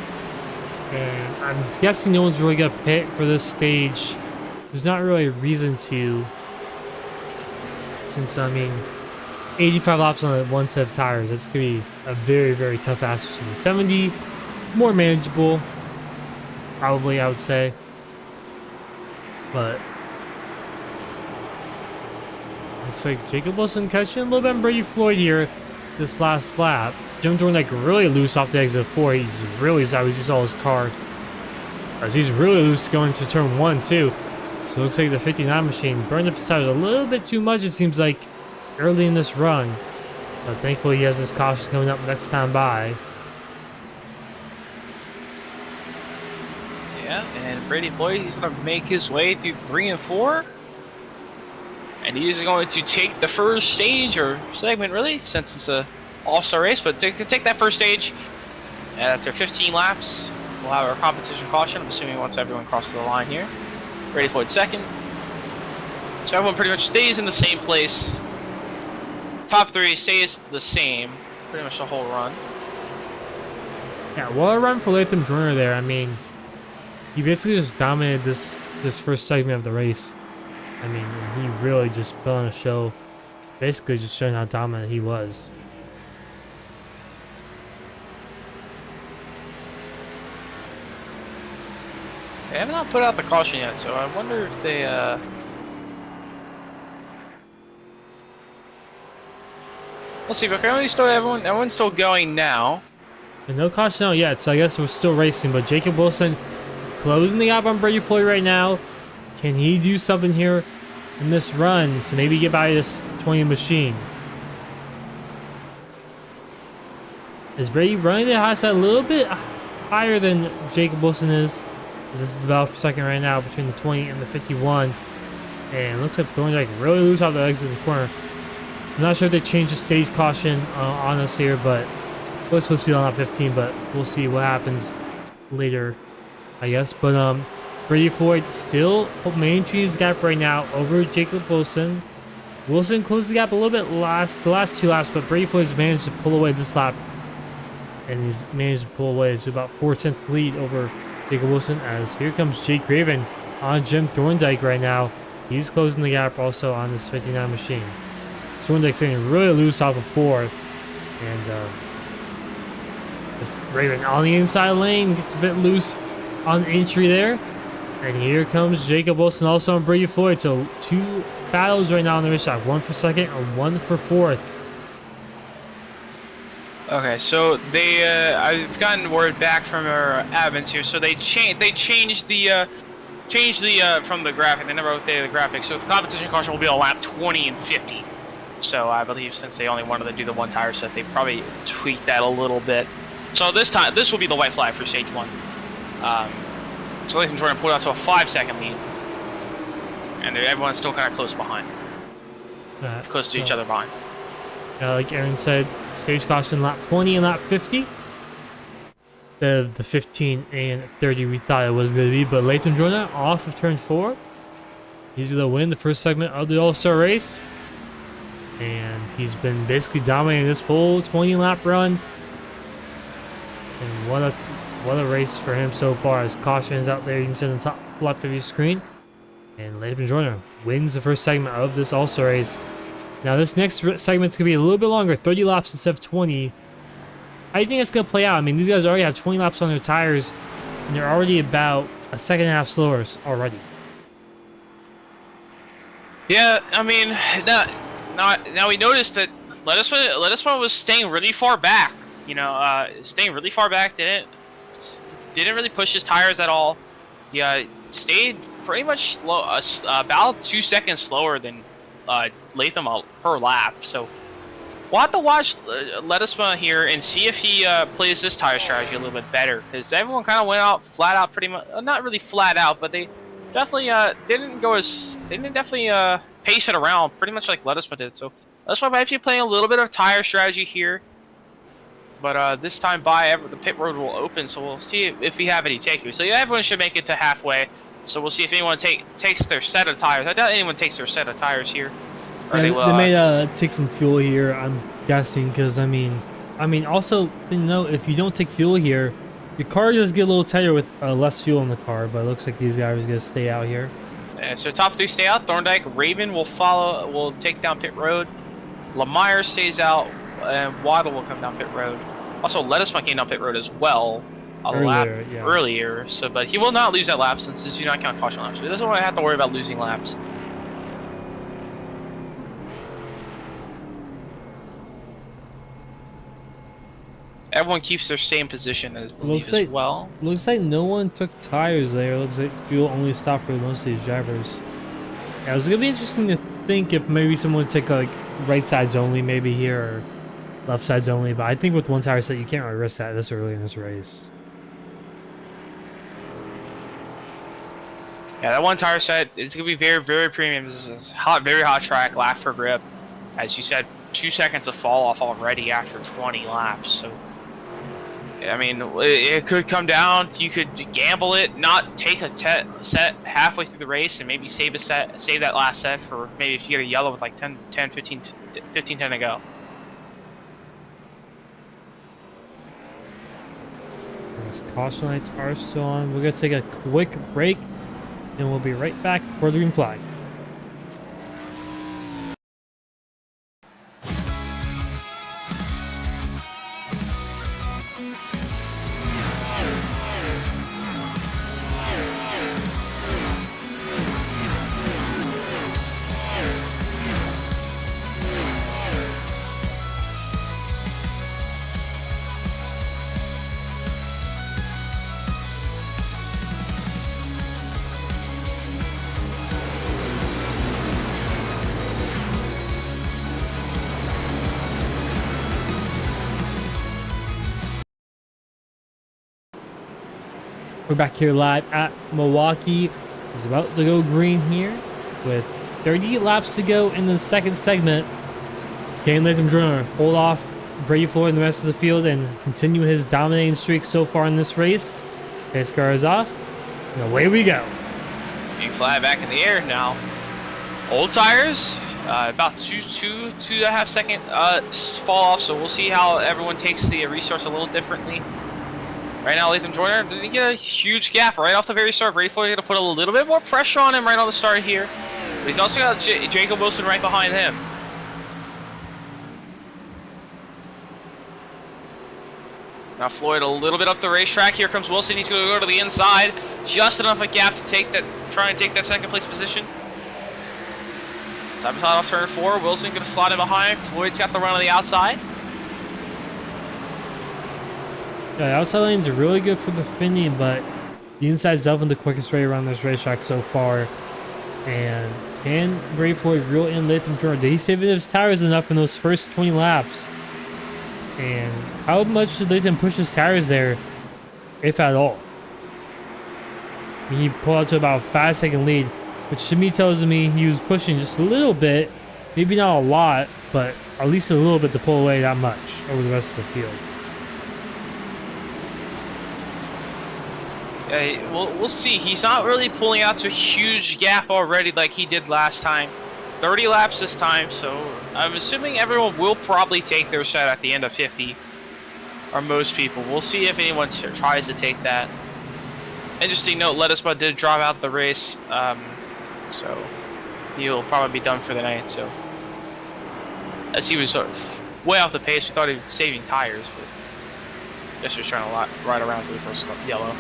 And I'm guessing no one's really gonna pit for this stage. There's not really a reason to. Since, I mean, 85 laps on one set of tires, that's gonna be a very, very tough ass machine. 70, more manageable, probably, I would say. But looks like Jacob Wilson catching a little bit on Brady Floyd here this last lap. Jim Thorndyke really loose off the exit 4. He's really sad as you saw his car. As he's really loose going to turn 1 too. So it looks like the 59 machine burned up his tires a little bit too much, it seems like, early in this run. But thankfully he has his caution coming up next time by. Yeah, and Brady Floyd, he's going to make his way through 3 and 4. And he's going to take the first stage, or segment really, since it's a all-star race, but to take that first stage. And after 15 laps, we'll have our competition caution. I'm assuming once everyone crosses the line here. Brady Floyd second. So everyone pretty much stays in the same place. Top 3 stays the same, pretty much the whole run. Yeah, what a run for Latham Joyner there. I mean, he basically just dominated this first segment of the race. I mean, he really just put on a show, basically just showing how dominant he was. They have not put out the caution yet, so I wonder if they, Let's see, but currently still everyone's still going now. And no caution out yet, so I guess we're still racing, but Jacob Wilson closing the gap on Brady Floyd right now. Can he do something here in this run to maybe get by this 20 machine? Is Brady running the high side a little bit higher than Jacob Wilson is? This is the battle for second right now between the 20 and the 51. And it looks like Thorndyke really loose off the exit in the corner. I'm not sure if they changed the stage caution on us here, but we're supposed to be on lap 15, but we'll see what happens later, I guess. But Brady Floyd still maintaining his gap right now over Jacob Wilson. Wilson closed the gap a little bit the last 2 laps, but Brady Floyd's managed to pull away this lap. And he's managed to pull away to about 4/10 lead over Jacob Wilson, as here comes Jake Raven on Jim Thorndyke right now. He's closing the gap also on this 59 machine. Thorndyke's getting really loose off of 4. And this Raven on the inside lane gets a bit loose on entry there. And here comes Jacob Wilson also on Brady Floyd. So 2 battles right now on the race track. 1 for second and 1 for 4th. Okay, so they I've gotten word back from our admins here. So they changed the from the graphic. They never updated the graphic. So the competition caution will be on lap 20 and 50. So I believe since they only wanted to do the 1 tire set, they probably tweaked that a little bit. So this time, this will be the white flag for stage 1. So Latham Jordan pulled out to a 5-second lead, and everyone's still kind of close behind, close to each other behind. Like Aaron said, stage caution lap 20 and lap 50. The 15 and 30 we thought it was going to be, but Latham Jordan off of turn 4. He's going to win the first segment of the All-Star race. And he's been basically dominating this whole 20 lap run. And what a race for him so far. His caution is out there. You can see on the top left of your screen. And Latham Jordan wins the first segment of this All-Star race. Now this next segment's going to be a little bit longer, 30 laps instead of 20. How do you think it's going to play out? I mean, these guys already have 20 laps on their tires, and they're already about a second and a half slower already. Yeah, I mean, now we noticed that Let us one was staying really far back. You know, staying really far back. Didn't really push his tires at all. Yeah, stayed pretty much slow, about 2 seconds slower than Latham per lap. So we'll have to watch Lettucema here and see if he plays this tire strategy a little bit better, because everyone kind of went out flat out, pretty much. Not really flat out, but they definitely didn't definitely pace it around pretty much like Lettucema did. So Lettucema might be playing a little bit of tire strategy here, but this time the pit road will open, so we'll see if we have any takeaways. So yeah, everyone should make it to halfway. So we'll see if anyone takes their set of tires. I doubt anyone takes their set of tires here. Yeah, they may take some fuel here, I'm guessing, because I mean, also, you know, if you don't take fuel here, your car does get a little tighter with less fuel in the car. But it looks like these guys are gonna stay out here. So top 3 stay out. Thorndike, Raven will take down pit road. Lemire stays out, and Waddle will come down pit road. Also, Lettucema came down pit road as well. Earlier. So, but he will not lose that lap since do not count caution laps. So he doesn't want to have to worry about losing laps. Everyone keeps their same position as well. Looks like no one took tires there. Looks like fuel only stopped for most of these drivers. Yeah, it was gonna be interesting to think if maybe someone would take like right sides only, maybe here, or left sides only. But I think with one tire set, you can't really risk that this early in this race. Yeah, that one tire set, it's gonna be very, very premium. This is a very hot track, lack for grip. As you said, 2 seconds of fall off already after 20 laps. So, I mean, it could come down. You could gamble it, not take a set halfway through the race, and maybe save that last set for maybe if you get a yellow with like 15, 10 to go. These caution lights are still on. We're gonna take a quick break, and we'll be right back for the green flag. We're back here live at Milwaukee. It's about to go green here with 30 laps to go in the second segment. Can Latham Jr. hold off Brady Floyd and the rest of the field and continue his dominating streak so far in this race? Pace car is off, and away we go. You fly back in the air now. Old tires, about 2.5 second fall off, so we'll see how everyone takes the resource a little differently. Right now, Latham Joyner didn't get a huge gap right off the very start. Brady Floyd going to put a little bit more pressure on him right on the start here. But he's also got Jacob Wilson right behind him. Now Floyd a little bit up the racetrack. Here comes Wilson. He's going to go to the inside. Just enough a gap to try and take that second place position. Side by side off turn 4. Wilson going to slot in behind. Floyd's got the run on the outside. Yeah, the outside lanes are really good for the Finian, but the inside's definitely the quickest way around this racetrack so far. And can Brady Floyd reel in Latham Jordan? Did he save his tires enough in those first 20 laps? And how much did Latham push his tires there, if at all? He pulled out to about a 5-second lead, which to me tells me he was pushing just a little bit, maybe not a lot, but at least a little bit to pull away that much over the rest of the field. We'll see. He's not really pulling out to a huge gap already like he did last time. 30 laps this time, so I'm assuming everyone will probably take their set at the end of 50. Or most people. We'll see if anyone tries to take that. Interesting note, Lettucema did drop out the race, so he'll probably be done for the night. So as he was sort of way off the pace, we thought he was saving tires, but I guess he was trying to ride around to the first yellow.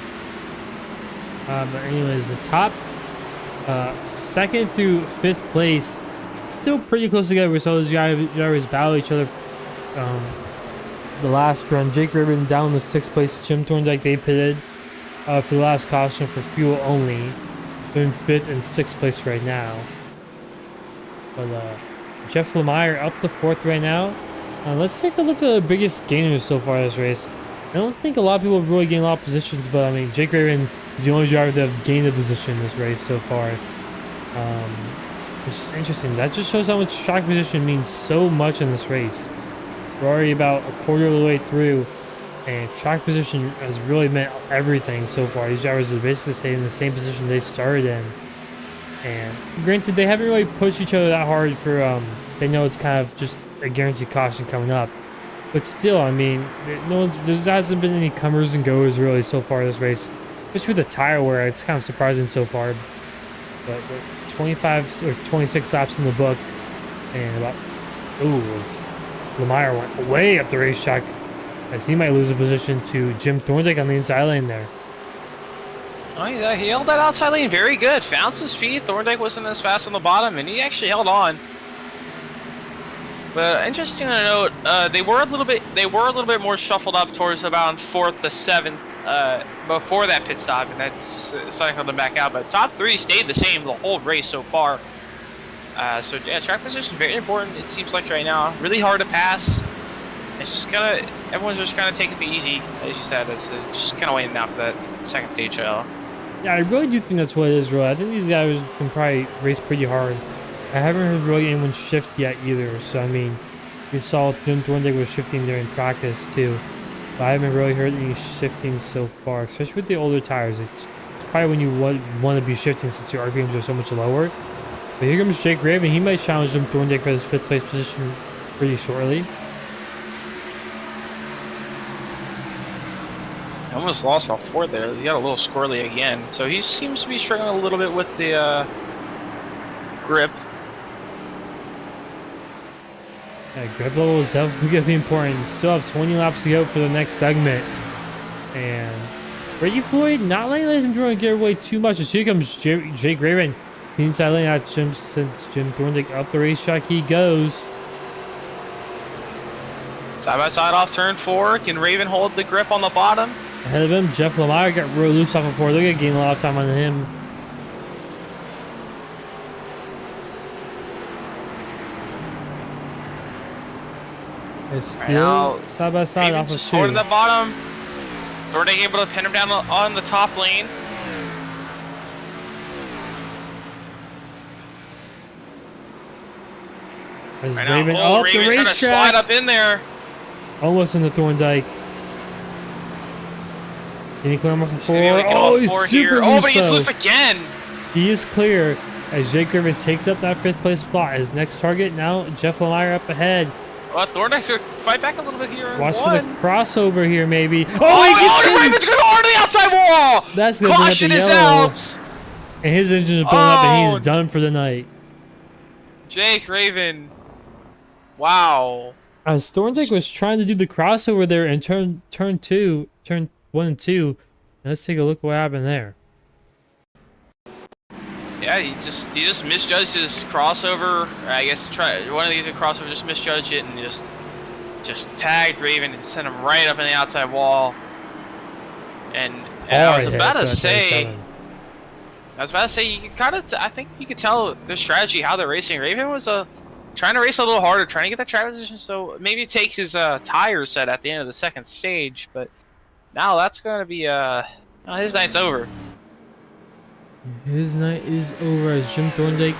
But anyways, the top second through 5th place still pretty close together. We saw those drivers battle each other the last run. Jake Ribbon down the 6th place. Jim Thorndike, they pitted for the last caution for fuel only. They're in 5th and 6th place right now. But Jeff Lemire up the 4th right now. Let's take a look at the biggest gainers so far this race. I don't think a lot of people have really gained a lot of positions, but I mean, Jake Raven is the only driver that have gained a position in this race so far. Which is interesting. That just shows how much track position means so much in this race. We're already about a quarter of the way through, and track position has really meant everything so far. These drivers are basically staying in the same position they started in. And granted, they haven't really pushed each other that hard for, they know it's kind of just a guaranteed caution coming up. But still, I mean, there hasn't been any comers and goers really so far this race. Especially with the tire wear, it's kind of surprising so far. But 25 or 26 laps in the book, and about, Lemire went way up the racetrack, as he might lose a position to Jim Thorndike on the inside lane there. Oh, yeah, he held that outside lane very good. Found some speed. Thorndike wasn't as fast on the bottom, and he actually held on. But interesting to note, they were a little bit more shuffled up towards about 4th to 7th before that pit stop, and that's cycled them back out. But top 3 stayed the same the whole race so far. So yeah, track position is very important. It seems like right now, really hard to pass. It's just everyone's just kind of taking it easy, as you said. It's just kind of waiting out for that second stage. Yeah, I really do think that's what it is, really. I think these guys can probably race pretty hard. I haven't heard really anyone shift yet either. So, I mean, we saw Jim Thorndike was shifting there in practice too. But I haven't really heard any shifting so far, especially with the older tires. It's probably when you want to be shifting since your RPMs are so much lower. But here comes Jake Raven. He might challenge Jim Thorndike for this 5th place position pretty shortly. Almost lost off 4 there. He got a little squirrely again. So he seems to be struggling a little bit with the grip. Yeah, grip level is definitely going to be important. Still have 20 laps to go for the next segment. And Brady Floyd not letting him try to get away too much. As here comes Jake Raven. The inside lane at Jim, since Jim Thorndike up the racetrack he goes. Side by side off turn 4. Can Raven hold the grip on the bottom? Ahead of him, Jeff Lemire got real loose off of 4. They're going to gain a lot of time on him. It's still side by side off of 2. Holding the bottom. Thorndike able to pin him down on the top lane. As Raven up the Raven trying to slide up in there. Almost in the Thorndike. Can he climb off of 4? Oh, he's super loose. Oh, but he's loose again. He is clear as Jake Raven takes up that 5th place spot. His next target now, Jeff Lemire up ahead. Well, Thorndike's going to fight back a little bit here. Watch for the crossover here, maybe. Oh, Raven's going hard to the outside wall. That's going to bring up the yellow. Out. And his engine is blowing up, and he's done for the night. Jake Raven. Wow. As Thorndike was trying to do the crossover there in turn 1 and 2. Let's take a look what happened there. Yeah, he just misjudged his crossover. I guess one of these crossover just misjudged it and just tagged Raven and sent him right up in the outside wall. And I was about to say, you could I think you could tell their strategy how they're racing. Raven was trying to race a little harder, trying to get that track position, so maybe take his tire set at the end of the second stage. But now that's going to be his night's over. His night is over as Jim Thorndike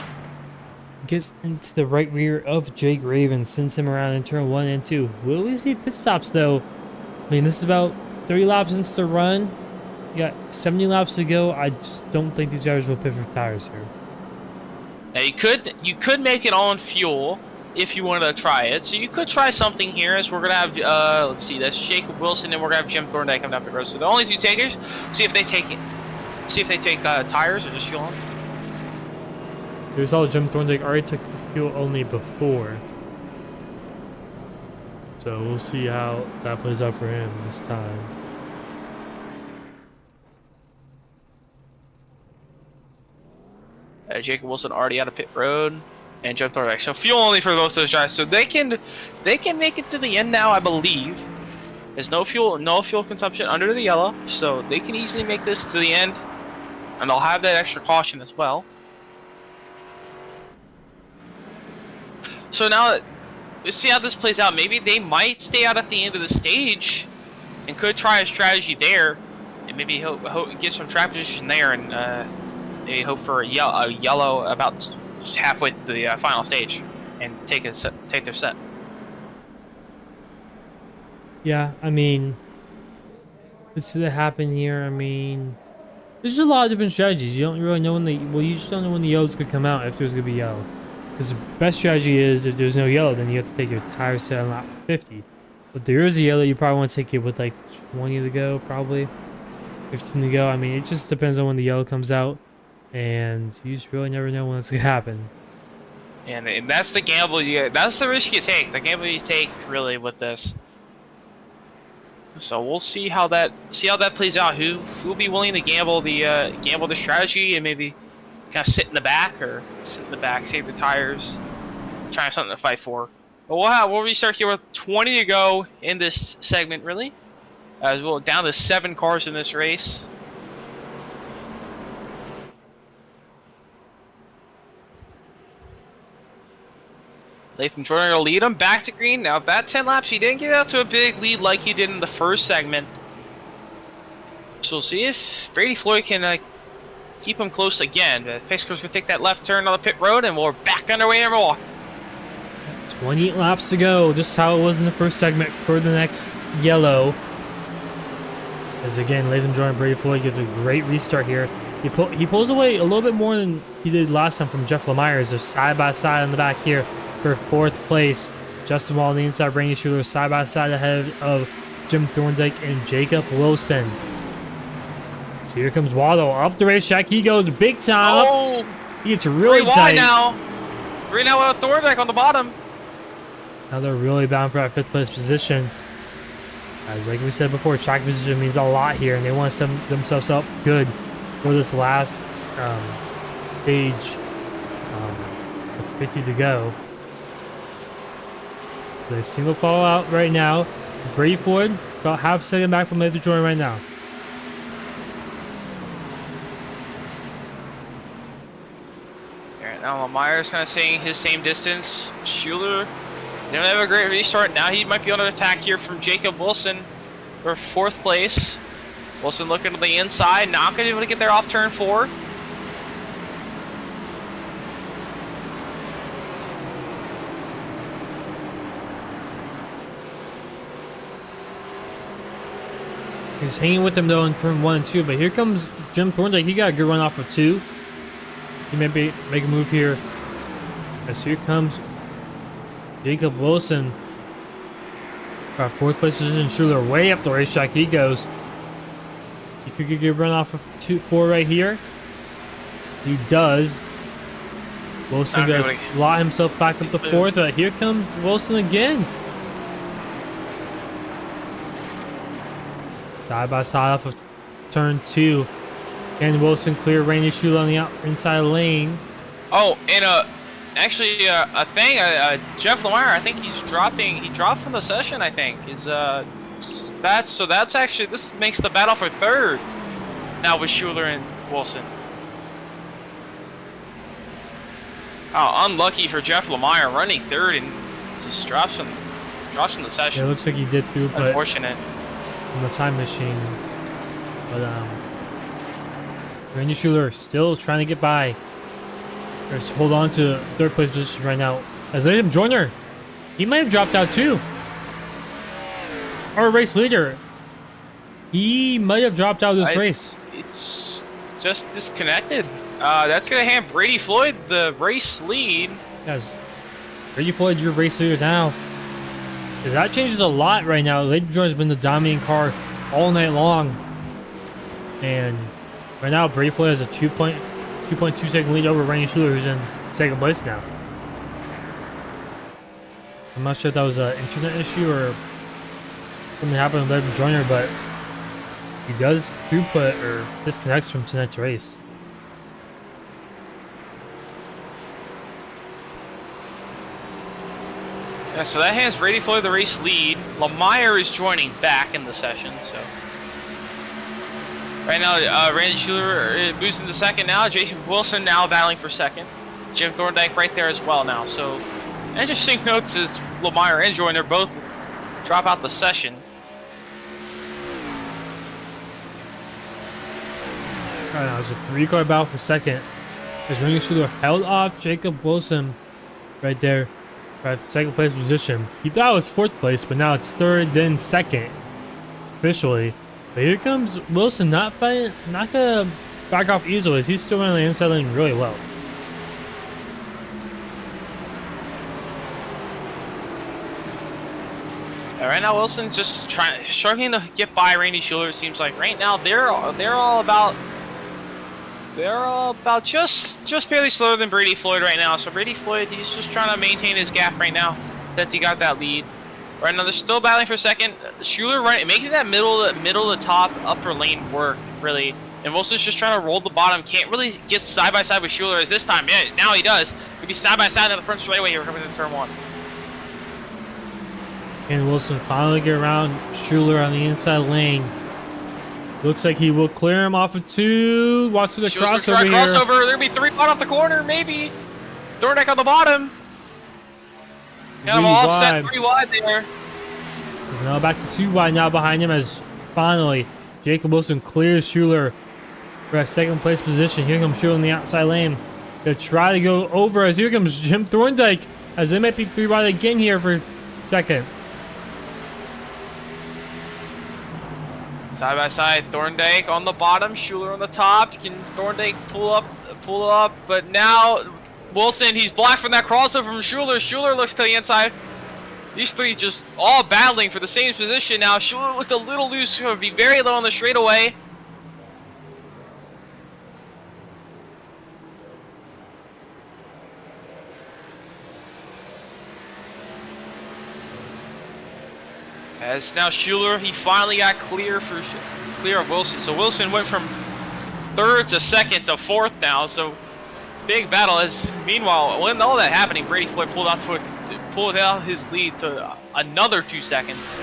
gets into the right rear of Jake Raven, sends him around in turn 1 and 2. Will we see pit stops though? I mean, this is about 30 laps into the run. You got 70 laps to go. I just don't think these drivers will pit for tires here. Now you could make it on fuel if you wanted to try it. So you could try something here, as we're gonna have let's see, that's Jacob Wilson, and we're gonna have Jim Thorndike coming up the road. So the only 2 takers. See if they take tires or just fuel on. We saw Jim Thorndike already took the fuel only before. So we'll see how that plays out for him this time. Jacob Wilson already out of pit road, and Jim Thorndike. So fuel only for both those guys. So they can make it to the end now, I believe. There's no fuel consumption under the yellow, so they can easily make this to the end, and they'll have that extra caution as well. So now see how this plays out. Maybe they might stay out at the end of the stage, and could try a strategy there, and maybe hope get some track position there, and maybe hope for a yellow about halfway through the final stage, and take their set. Yeah, I mean, let's see that happen here. I mean, there's just a lot of different strategies. You don't really know when you just don't know when the yellow's gonna come out, if there's gonna be yellow. Because the best strategy is, if there's no yellow, then you have to take your tire set on lap 50. But there is a yellow, you probably want to take it with like 20 to go, probably 15 to go. I mean, it just depends on when the yellow comes out, and you just really never know when it's gonna happen. And that's the gamble that's the risk you take. The gamble you take really with this. So we'll see how that plays out. Who will be willing to gamble the strategy and maybe kind of sit in the back, save the tires, try something to fight for. But we'll restart here with 20 to go in this segment, really, as well, down to 7 cars in this race. Latham Jordan will lead him back to green. Now that 10 laps, he didn't get out to a big lead like he did in the first segment. So we'll see if Brady Floyd can keep him close again. Pixcar's gonna take that left turn on the pit road, and we're back underway in Milwaukee. 28 laps to go, just how it was in the first segment for the next yellow. As again, Latham Jordan, Brady Floyd gets a great restart here. He pulls away a little bit more than he did last time from Jeff Lemire. They're side by side on the back here for 4th place. Justin Wall on the inside, Randy Schuler side by side ahead of Jim Thorndike and Jacob Wilson. So here comes Waddle up the racetrack. He goes big time. Oh, He gets really 3 tight. wide now. 3 now with Thorndike on the bottom. Now they're really bound for that 5th place position. As like we said before, track position means a lot here, and they want to set themselves up good for this last stage with 50 to go. So a single call out right now. Brady Floyd about half a second back from Latham Jordan right now. Alright, now Lemire's kind of staying his same distance. Schuler didn't have a great restart. Now he might be under attack here from Jacob Wilson for 4th place. Wilson looking to the inside, not going to be able to get there off turn 4. He's hanging with them though in turn 1 and 2, but here comes Jim Thorndike. He got a good run off of 2. He may make a move here. As here comes Jacob Wilson. 4th place position. Schuler way up the racetrack. He goes. He could get a good run off of 4 right here. He does. Wilson going to slot himself back up to 4th, but here comes Wilson again. Side by side off of turn 2. And Wilson clear Randy Schuler on the inside lane. Oh, and actually a thing, Jeff Lemire, I think he dropped from the session, I think. That's actually, this makes the battle for 3rd now with Schuler and Wilson. Oh, unlucky for Jeff Lemire, running 3rd and just drops from the session. Yeah, it looks like he did through, but unfortunate. From the time machine. But Randy Schuler still trying to get by. Just hold on to 3rd place position right now. As Latham Joyner, he might have dropped out too. Our race leader, he might have dropped out of this race. It's just disconnected. That's gonna hand Brady Floyd the race lead. Guys, Brady Floyd, your race leader now. That changes a lot right now. Latham Joyner's been the dominating car all night long, and right now Brady Floyd has a 2.2 second lead over Randy Schuler, who's in 2nd place now. I'm not sure if that was an internet issue or something happened with Latham Joyner, but he does throughput or disconnects from tonight's race. Yeah, so that hands Brady Floyd the race lead. Lemire is joining back in the session, so. Right now, Randy Schuler moves into 2nd now. Jason Wilson now battling for 2nd. Jim Thorndike right there as well now. So Interesting notes is Lemire and Joyner both drop out the session. Alright, now it's a 3-car battle for second. As Ringo Shooter held off Jacob Wilson right there at the second place position. He thought it was 4th place, but now it's 3rd, then 2nd officially. But here comes Wilson, not gonna back off easily. He's still running the inside lane really well. Right now, Wilson's just struggling to get by Randy Schuler. It seems like right now they're all about just barely slower than Brady Floyd right now. So Brady Floyd, he's just trying to maintain his gap right now since he got that lead. Right now they're still battling for second. Schuler making that middle to top upper lane work really, and Wilson's just trying to roll the bottom. Can't really get side by side with Schuler as this time. Yeah, now he does. Could be side by side in the front straightaway here coming into turn 1. And Wilson finally get around Schuler on the inside lane. Looks like he will clear him off of 2. Watch for the crossover here. Crossover. There'll be 3 wide off the corner, maybe. Thorndike on the bottom. Kind of all offset 3 wide there. He's now back to 2 wide now behind him as finally Jacob Wilson clears Schuler for a 2nd place position. Here comes Schuler in the outside lane. They'll try to go over as here comes Jim Thorndike as they might be 3 wide again here for 2nd. Side by side, Thorndike on the bottom, Schuler on the top. Can Thorndike pull up? But now Wilson, he's blocked from that crossover from Schuler. Schuler looks to the inside. These 3 just all battling for the same position now. Schuler looked a little loose, would be very low on the straightaway. As now Schuler, he finally got clear of Wilson. So Wilson went from 3rd to 2nd to 4th now. So big battle. As meanwhile, when all that happening, Brady Floyd pulled out his lead to another 2 seconds.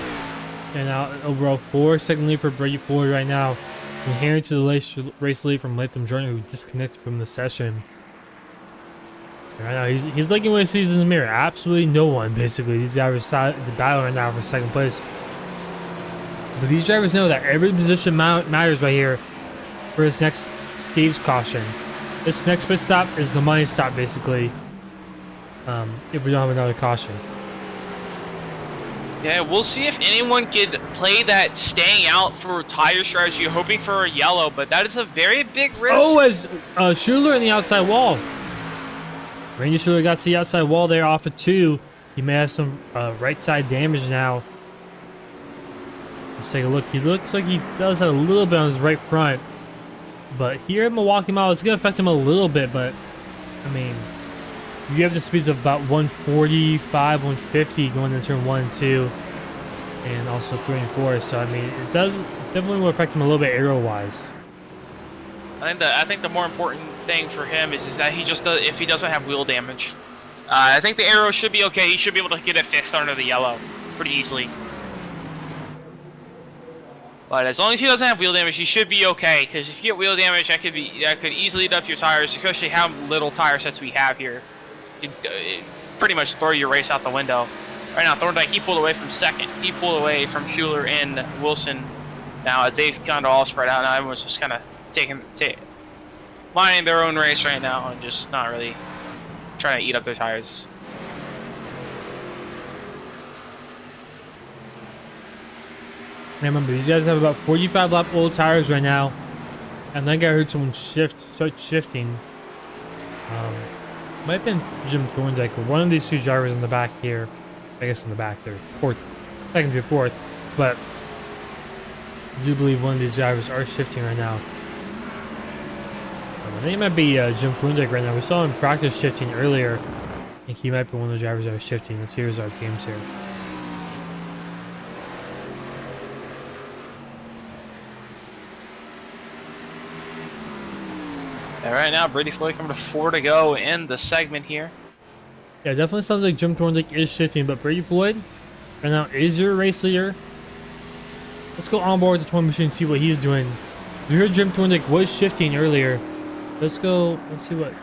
And now overall 4-second lead for Brady Floyd right now, inherent to the race lead from Latham Joyner, who disconnected from the session. Right now, he's looking what he sees in the mirror. Absolutely no one, basically. These guys are the battle right now for 2nd place. But these drivers know that every position matters right here for this next stage caution. This next pit stop is the money stop, basically, if we don't have another caution. Yeah, we'll see if anyone could play that staying out for tire strategy, hoping for a yellow, but that is a very big risk. Oh, as Schuler in the outside wall. Randy Schuler got to the outside wall there off of 2. He may have some right side damage now. Let's take a look. He looks like he does have a little bit on his right front. But here at Milwaukee Mile, it's going to affect him a little bit. But, I mean, you have the speeds of about 145, 150 going into turn 1 and 2. And also 3 and 4. So, I mean, it does definitely will affect him a little bit aero-wise. I think the more important thing for him is that he just does, if he doesn't have wheel damage. I think the arrow should be okay. He should be able to get it fixed under the yellow pretty easily. But as long as he doesn't have wheel damage, he should be okay. Because if you get wheel damage, that could easily eat up your tires, especially how little tire sets we have here. It pretty much throw your race out the window. Right now, Thorndike, he pulled away from 2nd. He pulled away from Schuler and Wilson. Now as they've kind of all spread out, now everyone's just kind of minding their own race right now and just not really trying to eat up their tires. Now remember, these guys have about 45 lap old tires right now. And then I heard someone start shifting. Might have been Jim Thorndike or one of these 2 drivers in the back here. I guess in the back there, 4th, 2nd to 4th. But I do believe one of these drivers are shifting right now. I think it might be Jim Thorndike right now. We saw him practice shifting earlier. I think he might be one of the drivers that are shifting. Let's hear our games here. And right now, Brady Floyd coming to 4 to go in the segment here. Yeah, definitely sounds like Jim Thorndike is shifting, but Brady Floyd right now is your race leader. Let's go on board the toy machine and see what he's doing. You heard Jim Thorndike was shifting earlier. Let's see what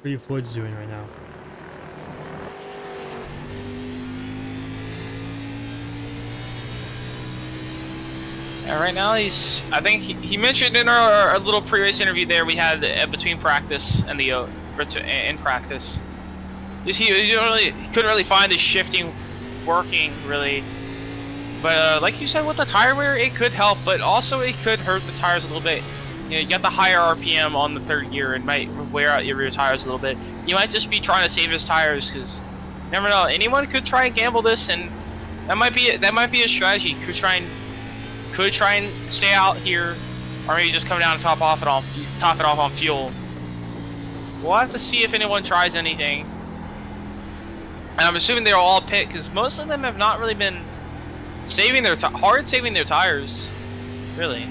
Brady Floyd's doing right now. And right now I think he mentioned in our little pre-race interview there we had between practice and the in practice. He couldn't really find the shifting working really. But like you said, with the tire wear, it could help, but also it could hurt the tires a little bit. You know, you got the higher RPM on the third gear and might wear out your rear tires a little bit. You might just be trying to save his tires because you never know. Anyone could try and gamble this, and that might be a strategy. Could try and stay out here, or maybe just come down and top it off on fuel. We'll have to see if anyone tries anything. And I'm assuming they're all pit because most of them have not really been saving their tires, really.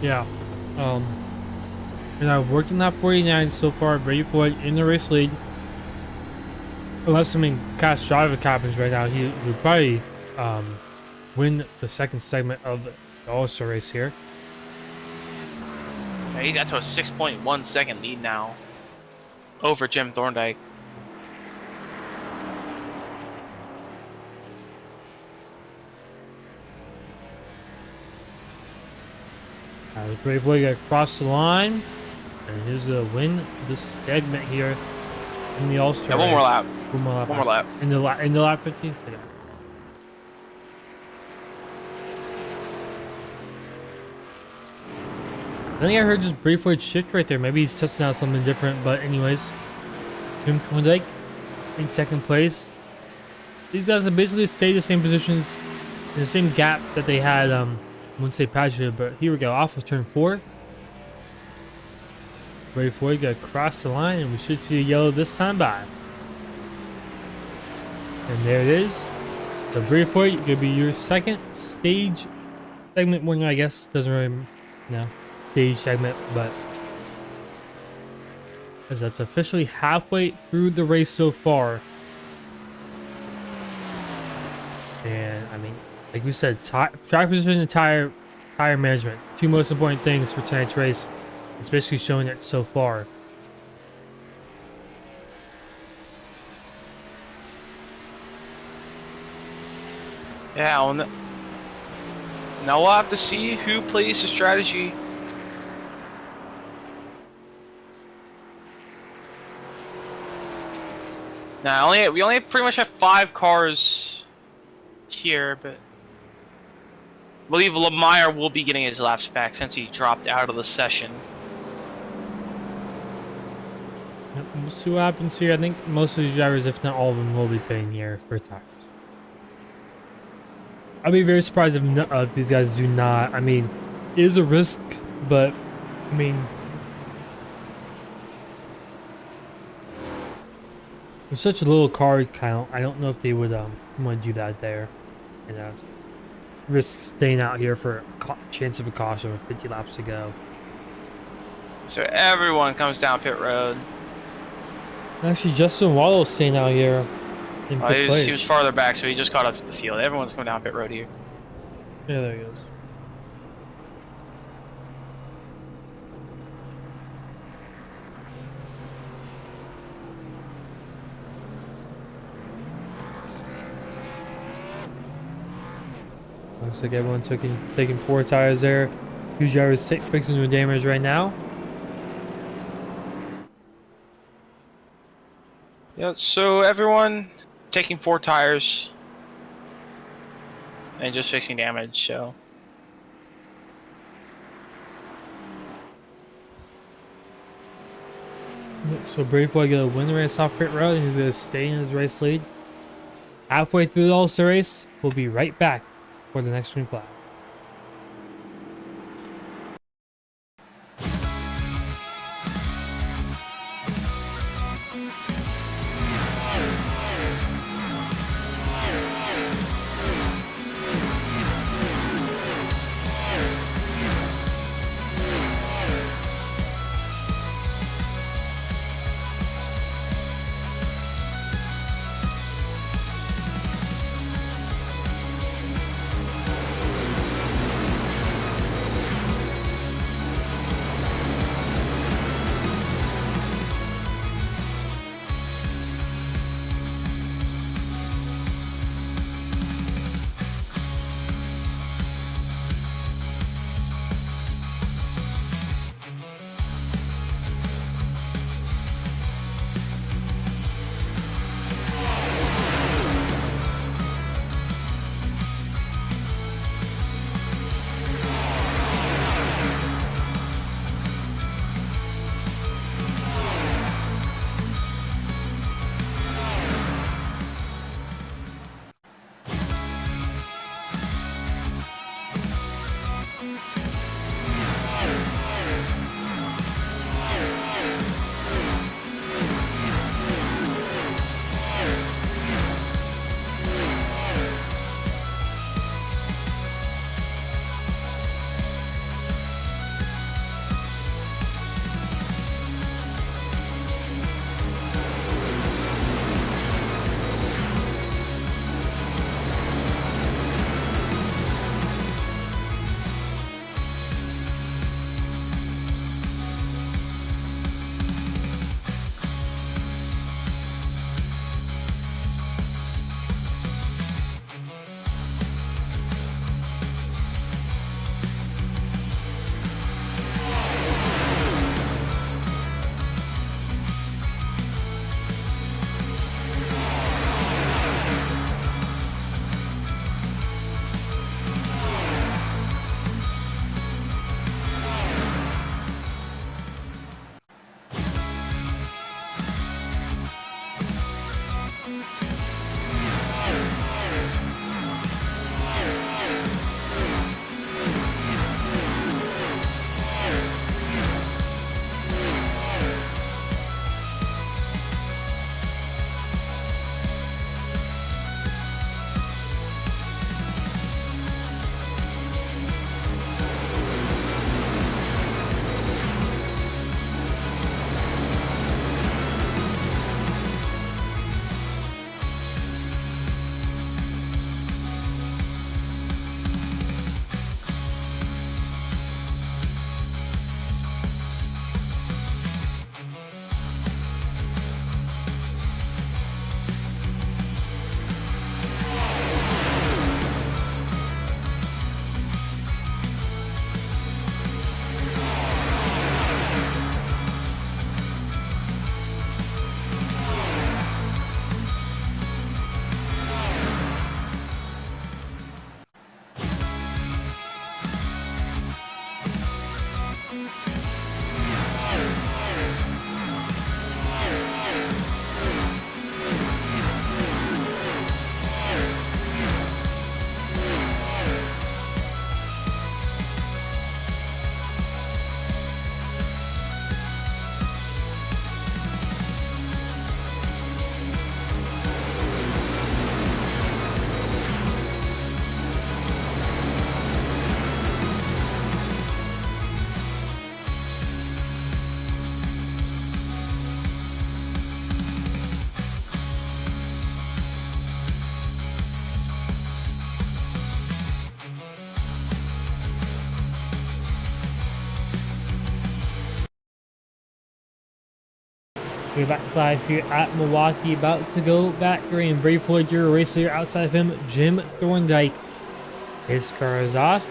Yeah. And I've worked in that 49 so far. Brady Floyd in the race lead. Unless something catastrophic happens right now, he would probably win the second segment of the All-Star race here. Yeah, he's got to a 6.1 second lead now over Jim Thorndike. Brady Floyd got across the line, and he's gonna win this segment here in the All-Star Yeah, one more lap. One more lap. In the lap 15. Yeah. I think I heard just Brady Floyd shift right there. Maybe he's testing out something different. But anyways, Jim Thorndike in second place. These guys have basically stayed the same positions, in the same gap that they had. I wouldn't say patched, but here we go. Off of turn 4. Brady Floyd got across the line, and we should see a yellow this time by. And there it is. So Brady Floyd gonna be your second stage segment winner, I guess. Doesn't really, stage segment, but as that's officially halfway through the race so far. And I mean, like we said, track position and tire management, two most important things for tonight's race. It's basically showing it so far. Yeah, well, now we'll have to see who plays the strategy. Now, we only pretty much have 5 cars here, but I believe Lemire will be getting his laps back since he dropped out of the session. Yep, we'll see what happens here. I think most of the drivers, if not all of them, will be paying here for tires. I'll be very surprised if these guys do not. I mean, it is a risk, but I mean, with such a little car count, I don't know if they would want to do that there. You know, risk staying out here for a chance of a caution with 50 laps to go. So everyone comes down pit road. Actually, Justin Waddle staying out here in pit place. He was farther back, so he just caught up to the field. Everyone's coming down pit road here. Yeah, there he goes. Looks like everyone's taking 4 tires there. Two drivers fixing the damage right now. Yeah, so everyone taking 4 tires and just fixing damage, so. So Brady Floyd gonna win the race off pit road, and he's gonna stay in his race lead. Halfway through the All-Star race, we'll be right back for the next green flag. We're back live here at Milwaukee, about to go back green. Brave Floyd, your racer here outside of him, Jim Thorndike. His car is off.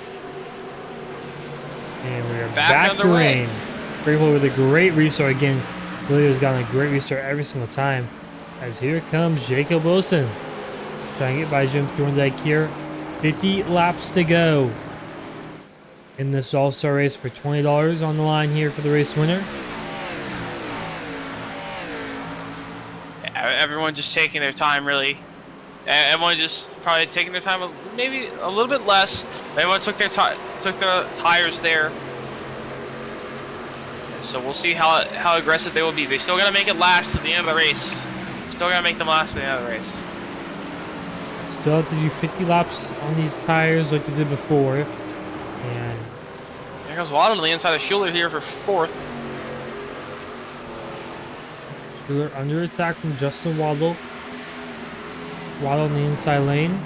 And we're back green. Brave Floyd with a great restart again. Willie has gotten a great restart every single time. As here comes Jacob Wilson. Trying to get by Jim Thorndike here. 50 laps to go in this all-star race for $20 on the line here for the race winner. Everyone just taking their time, really. Everyone just probably taking their time, maybe a little bit less. Everyone took their tires there. So we'll see how aggressive they will be. They still gotta make it last to the end of the race. Still gotta make them last to the end of the race. Still have to do 50 laps on these tires like they did before. And here comes Waddle to the inside of Schuler here for fourth. Schuler under attack from Justin Waddle. Waddle on the inside lane.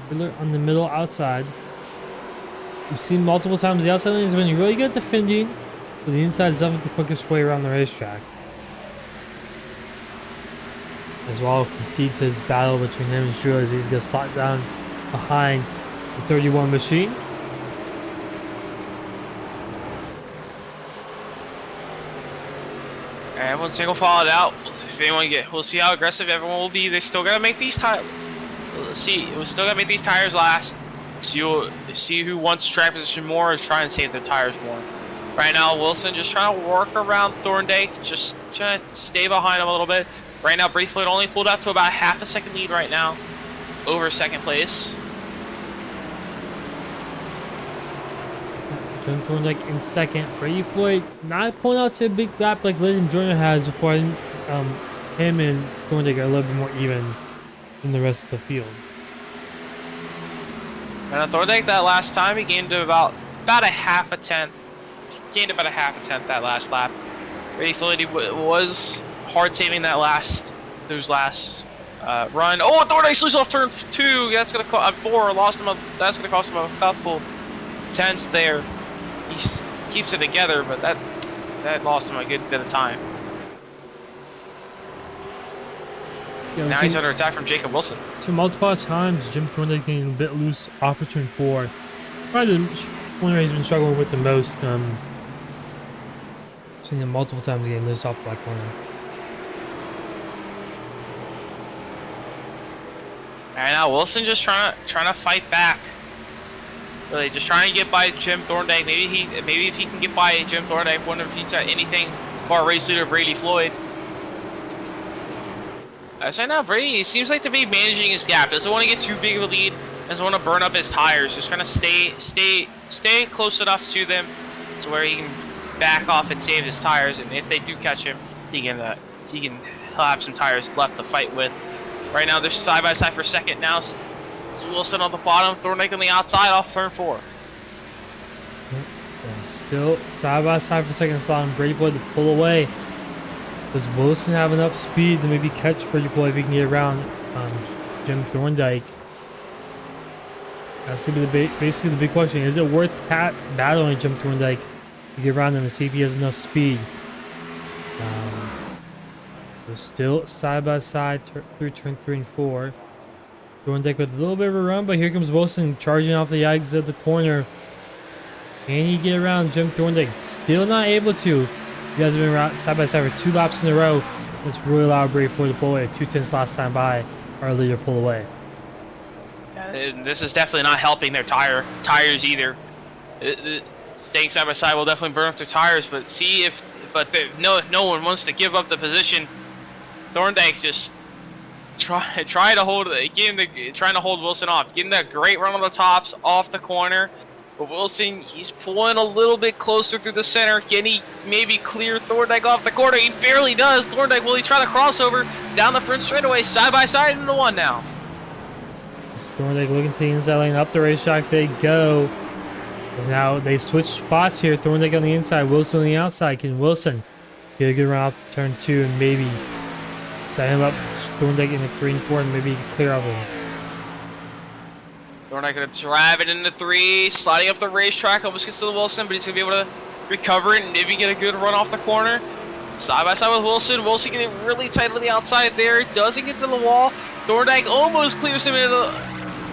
Schuler on the middle outside. We've seen multiple times the outside lane has been really good defending, but the inside is definitely the quickest way around the racetrack. As Waddle concedes his battle between him and Schuler as he's going to slot down behind the 31 machine. Everyone's single filed out. If anyone we'll see how aggressive everyone will be. They still gotta make these tires. We'll still gotta make these tires last. So you'll see who wants track position more or try and save their tires more. Right now, Wilson just trying to work around Thorndike, just trying to stay behind him a little bit. Right now, Brave Floyd only pulled out to about half a second lead right now, over second place. Jim Thorndike in second. Brave Floyd not pulling out to a big lap like Lyndon Joyner has before. Him and Thorndike are a little bit more even than the rest of the field. And Thorndike that last time he gained about a half a tenth. Gained about a half a tenth that last lap. Brave Floyd he was hard saving that last run. Oh, Thorndike slips off turn 2. That's gonna cost 4. Lost him. That's gonna cost him a couple tenths there. He keeps it together, but that lost him a good bit of time. Yeah, now he's under attack from Jacob Wilson. So multiple times, Jim Thorndike getting a bit loose off of turn 4. Probably the one he's been struggling with the most. Seen him multiple times getting loose off the black corner. And now Wilson just trying to fight back. Really, just trying to get by Jim Thorndike. Maybe if he can get by Jim Thorndike, wonder if he's got anything for our race leader Brady Floyd. So now Brady seems like to be managing his gap. Doesn't want to get too big of a lead. Doesn't want to burn up his tires. Just trying to stay close enough to them to where he can back off and save his tires. And if they do catch him, he'll have some tires left to fight with. Right now they're side by side for second. Now Wilson on the bottom, Thorndike on the outside off turn 4. And still side by side for second slot and Brady Floyd to pull away. Does Wilson have enough speed to maybe catch Brady Floyd if he can get around Jim Thorndike? That's going to be basically the big question. Is it worth battling Jim Thorndike to get around him and see if he has enough speed? They're still side by side through turn 3 and 4. Thorndike with a little bit of a run, but here comes Wilson charging off the exit of the corner. Can he get around Jim Thorndike? Still not able to. You guys have been around side by side for 2 laps in a row. It's really allowed Brave Floyd to pull away. 2/10 last time by our leader pull away. And this is definitely not helping their tires either. Staying side by side will definitely burn up their tires, but no one wants to give up the position. Thorndike just trying to hold Wilson off, getting that great run on the tops off the corner. But Wilson, he's pulling a little bit closer through the center. Can he maybe clear Thorndike off the corner? He barely does. Thorndike, will he try to crossover down the front straightaway, side by side into one now? Thorndike looking to the inside lane, up the racetrack they go. As now they switch spots here. Thorndike on the inside, Wilson on the outside. Can Wilson get a good run off turn 2 and maybe set him up? Thorndike in the 3 and 4 and maybe clear of him. Thorndike gonna drive it into 3, sliding up the racetrack, almost gets to the Wilson, but he's gonna be able to recover it and maybe get a good run off the corner. Side by side with Wilson. Wilson getting really tight on the outside there. Doesn't get to the wall. Thorndike almost clears him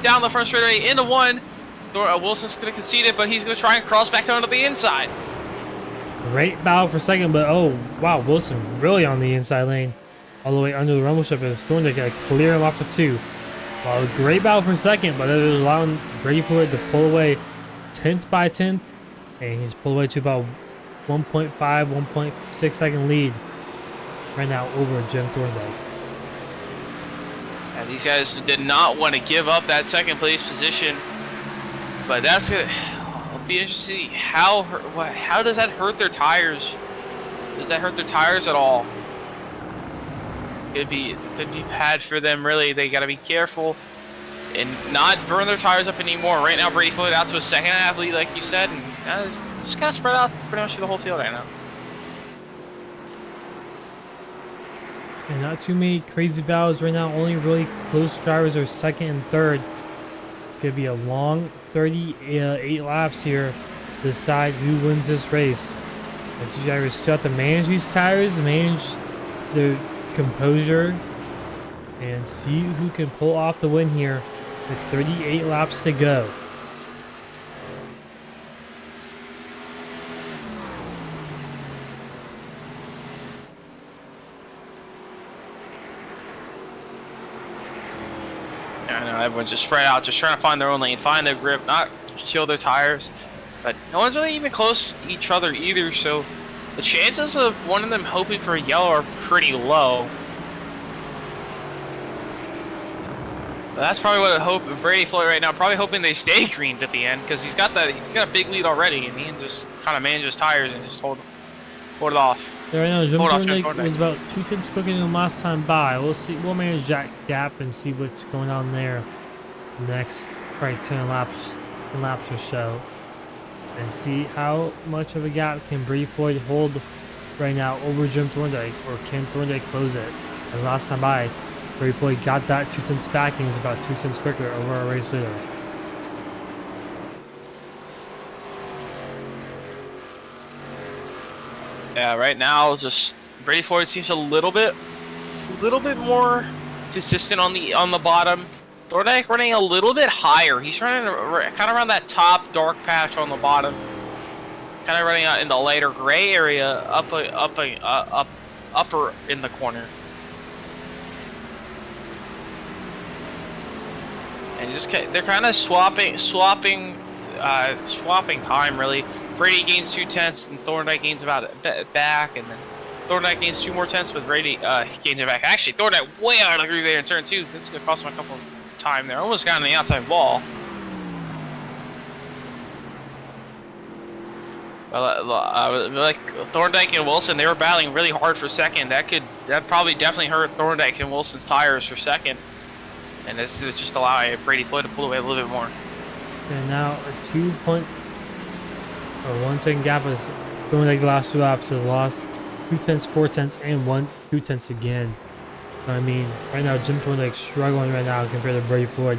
down the front straightaway into one. Wilson's going to concede it, but he's going to try and cross back down to the inside. Great battle for second, but oh, wow, Wilson really on the inside lane. All the way under the rumble strip as Thorndike got to clear him off the 2. Well, great battle for second, but it was allowing Brady Floyd to pull away 10th by 10th, and he's pulled away to about 1.5, 1.6 second lead right now over Jim Thorndike. And these guys did not want to give up that second place position, but that's good. It'll be interesting to see how does that hurt their tires? Does that hurt their tires at all? Could be bad for them. Really, they got to be careful and not burn their tires up anymore. Right now, Brady Floyd out to a second half lead, like you said, and just kind of spread out pretty much through the whole field right now. And not too many crazy battles right now. Only really close drivers are second and third. It's going to be a long 38 laps here to decide who wins this race. As these drivers still have to manage these tires, manage their composure, and see who can pull off the win here with 38 laps to go. I know everyone's just spread out, just trying to find their own lane, find their grip, not kill their tires. But no one's really even close to each other either, so the chances of one of them hoping for a yellow are pretty low. But that's probably what I hope Brady Floyd right now, probably hoping they stay green at the end, because he's got a big lead already, and he can just kind of manage his tires and just hold it off. So right now, Jim Thorndike was about 2 tenths quicker than last time by. We'll see. We'll manage that gap and see what's going on there. Next, probably 10 laps or so, and see how much of a gap can Brady Floyd hold right now over Jim Thorndike, or can Thorndike close it? And last time by, Brady Floyd got that 2 tenths back and he was about 2 tenths quicker over our race leader. Yeah, right now, just Brady Floyd seems a little bit more consistent on the bottom. Thorndike running a little bit higher. He's running kind of around that top dark patch on the bottom, kind of running out in the lighter gray area, upper in the corner. And just they're kind of swapping time really. Brady gains 2 tenths and Thorndike gains about it back, and then Thorndike gains 2 more tenths, but Brady gains it back. Actually, Thorndike way out of the groove there in turn 2. That's gonna cost him a couple of time there. Almost got on the outside wall. Well, like Thorndike and Wilson, they were battling really hard for second. That probably definitely hurt Thorndike and Wilson's tires for second. And this is just allowing Brady Floyd to pull away a little bit more. And now a 2 points or 1 second gap is Thorndike the last 2 laps has lost 2 tenths, 4 tenths, and 2 tenths again. I mean, right now Jim Thorndike's struggling right now compared to Brady Floyd,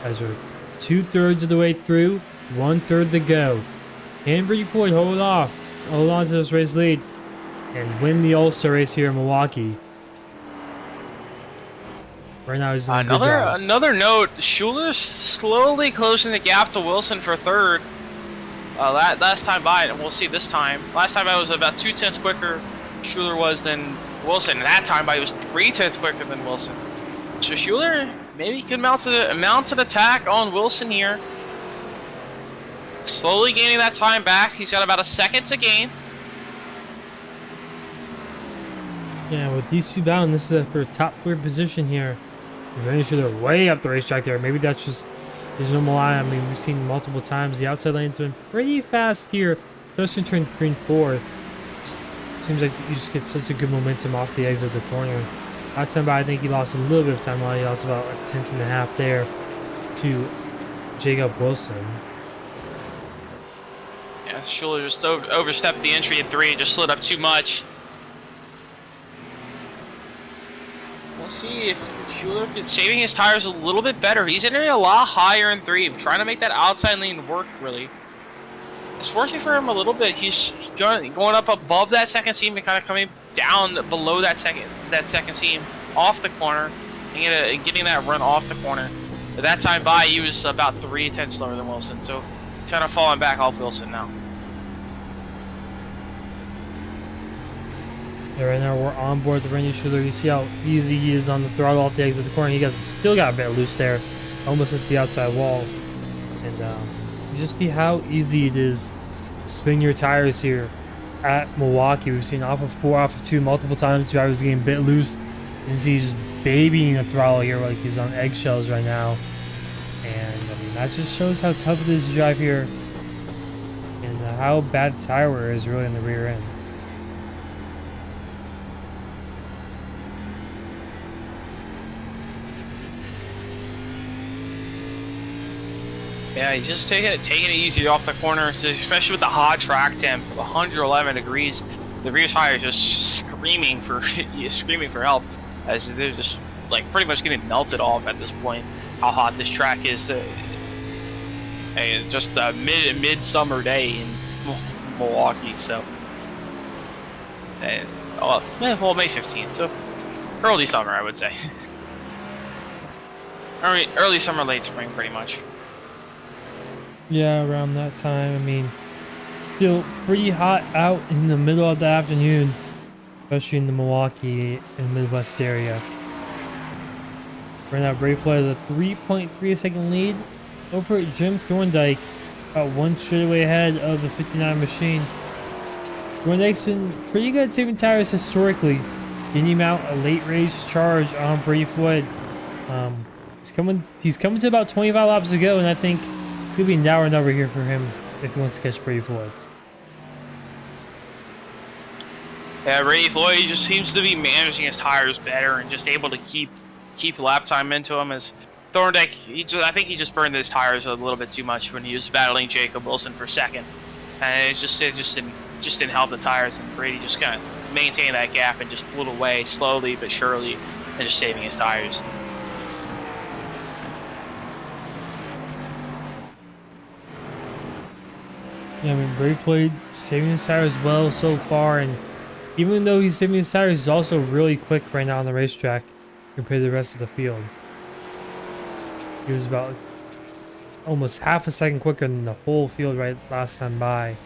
as we're 2/3 of the way through, 1/3 to go. Can Brady Floyd hold on to this race lead and win the All-Star race here in Milwaukee? Right now he's doing a good job. Another note, Schuler's slowly closing the gap to Wilson for third. Last time by, and we'll see this time. Last time I was about 2 tenths quicker Schuler was than Wilson, and that time by he was 3 tenths quicker than Wilson. So Schuler maybe could mount an attack on Wilson here. Slowly gaining that time back. He's got about a second to gain. Yeah, with these 2 down, this is for a top clear position here. Very sure they're way up the racetrack there. Maybe that's just there's no Milan. I mean, we've seen multiple times the outside lane's been pretty fast here, especially turn green 4. Seems like you just get such a good momentum off the exit of the corner. That time by, I think he lost a little bit of time. He lost about a tenth and a half there to Jacob Wilson. Yeah, Schuler just overstepped the entry in 3 and just slid up too much. We'll see if Schuler can saving his tires a little bit better. He's entering a lot higher in 3, trying to make that outside lane work really. It's working for him a little bit. He's going up above that second seam and kind of coming down below that second seam off the corner and getting that run off the corner. At that time by, he was about 3/10 slower than Wilson, so kind of falling back off Wilson now. Yeah, right now we're on board the Randy Schuler. You see how easy he is on the throttle off the exit of the corner. He still got a bit loose there, almost at the outside wall. And you just see how easy it is to spin your tires here at Milwaukee. We've seen off of 4, off of 2 multiple times. Drivers getting a bit loose. You see he's just babying the throttle here like he's on eggshells right now. And I mean, that just shows how tough it is to drive here and how bad the tire wear is really in the rear end. Yeah, he's just taking it easy off the corner, especially with the hot track temp, 111 degrees. The rear tire is just screaming for help, as they're just like pretty much getting melted off at this point. How hot this track is, just a midsummer day in Milwaukee. So, well, May 15th, so early summer, I would say. early summer, late spring, pretty much. Yeah, around that time. I mean, still pretty hot out in the middle of the afternoon, especially in the Milwaukee and Midwest area. Right now, Brave Floyd has a 3.3 second lead over Jim Thorndike, about 1 straightaway ahead of the 59 machine. Thorndike's been pretty good at saving tires historically, getting him out a late race charge on Brave Floyd. He's coming to about 25 laps to go, and I think it's going to be an hour and over here for him if he wants to catch Brady Floyd. Yeah, Brady Floyd just seems to be managing his tires better and just able to keep lap time into him. As Thorndike, I think he just burned his tires a little bit too much when he was battling Jacob Wilson for second, and it just didn't help the tires. And Brady just kind of maintained that gap and just pulled away slowly but surely, and just saving his tires. Yeah, I mean, Brady Floyd saving his tires well so far, and even though he's saving his tires, he's also really quick right now on the racetrack compared to the rest of the field. He was about almost half a second quicker than the whole field right last time by,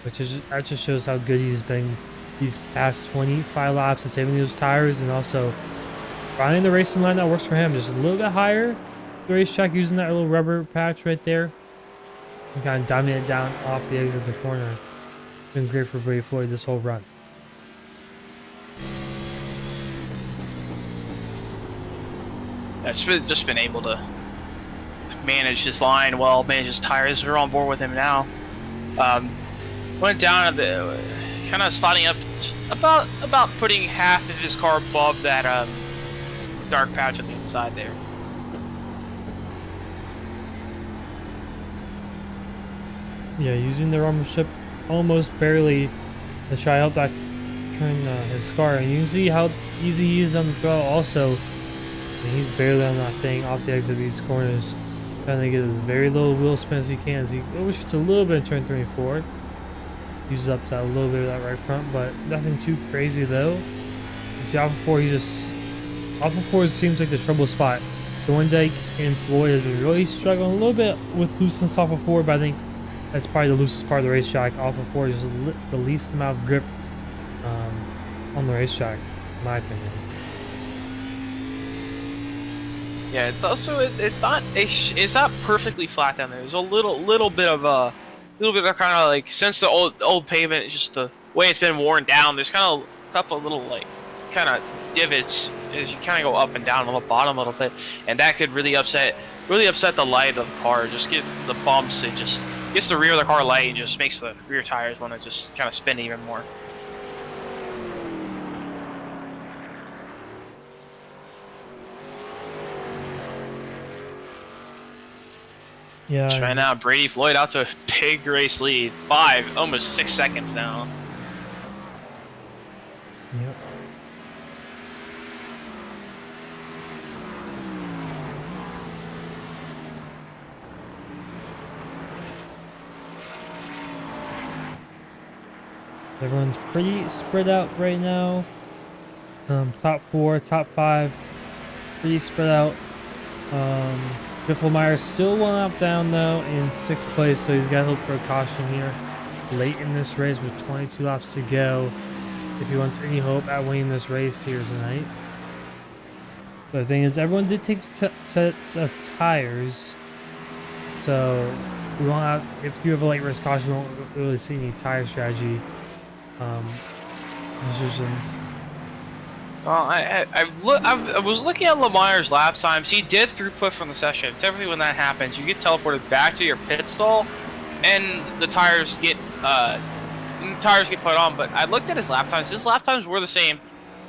that just shows how good he's been these past 25 laps of saving those tires, and also finding the racing line that works for him. Just a little bit higher the racetrack, using that little rubber patch right there. And kind of diving it down off the exit of the corner. Been great for Brady Floyd this whole run. That's just been able to manage his line well, manage his tires. We're on board with him now. Went down at the kind of sliding up about putting half of his car above that dark patch on the inside there. Yeah, using the rumble strip almost barely to try to help that turn his car. And you can see how easy he is on the throttle also. I mean, he's barely on that thing off the exit of these corners. Trying to get as very little wheel spin as he can. As he overshoots a little bit in turn 3 and 4. Uses up that little bit of that right front, but nothing too crazy though. You see Alpha 4 seems like the trouble spot. Thorndike and Floyd have been really struggling a little bit with looseness off of 4, but I think that's probably the loosest part of the racetrack. Alpha 4 is the least amount of grip on the racetrack, in my opinion. Yeah, it's also it's not perfectly flat down there. There's a little bit of kind of like, since the old pavement is just the way it's been worn down. There's kind of a couple of little like kind of divots as you kind of go up and down on the bottom a little bit, and that could really upset the light of the car. Just get the bumps. It just gets the rear of the car light and just makes the rear tires want to just kind of spin even more. Yeah. Right now, Brady Floyd out to a big race lead, 5, almost 6 seconds now. Yep. Everyone's pretty spread out right now. Top 4, top 5, pretty spread out. Jeff Lemire still 1 lap down though in 6th place, so he's got to look for a caution here late in this race with 22 laps to go if he wants any hope at winning this race here tonight. But the thing is, everyone did take sets of tires, so we won't have, if you have a late race caution, you won't really see any tire strategy decisions. Well, I was looking at Lemire's lap times. He did throughput from the session. Typically, when that happens, you get teleported back to your pit stall, and the tires get put on. But I looked at his lap times. His lap times were the same.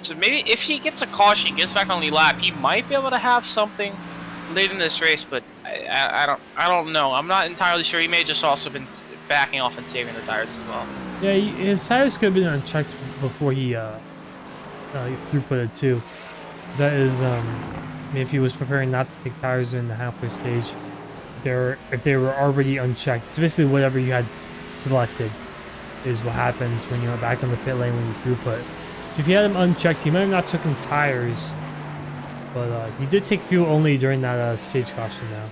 So maybe if he gets a caution, gets back on the lap, he might be able to have something late in this race. But I don't know. I'm not entirely sure. He may just also been backing off and saving the tires as well. Yeah, his tires could have been unchecked before he throughputed too. That is, if he was preparing not to take tires in the halfway stage, if they were already unchecked, it's basically whatever you had selected is what happens when you're back in the pit lane when you throughput. So if you had him unchecked, he might have not taken tires, but he did take fuel only during that stage caution now.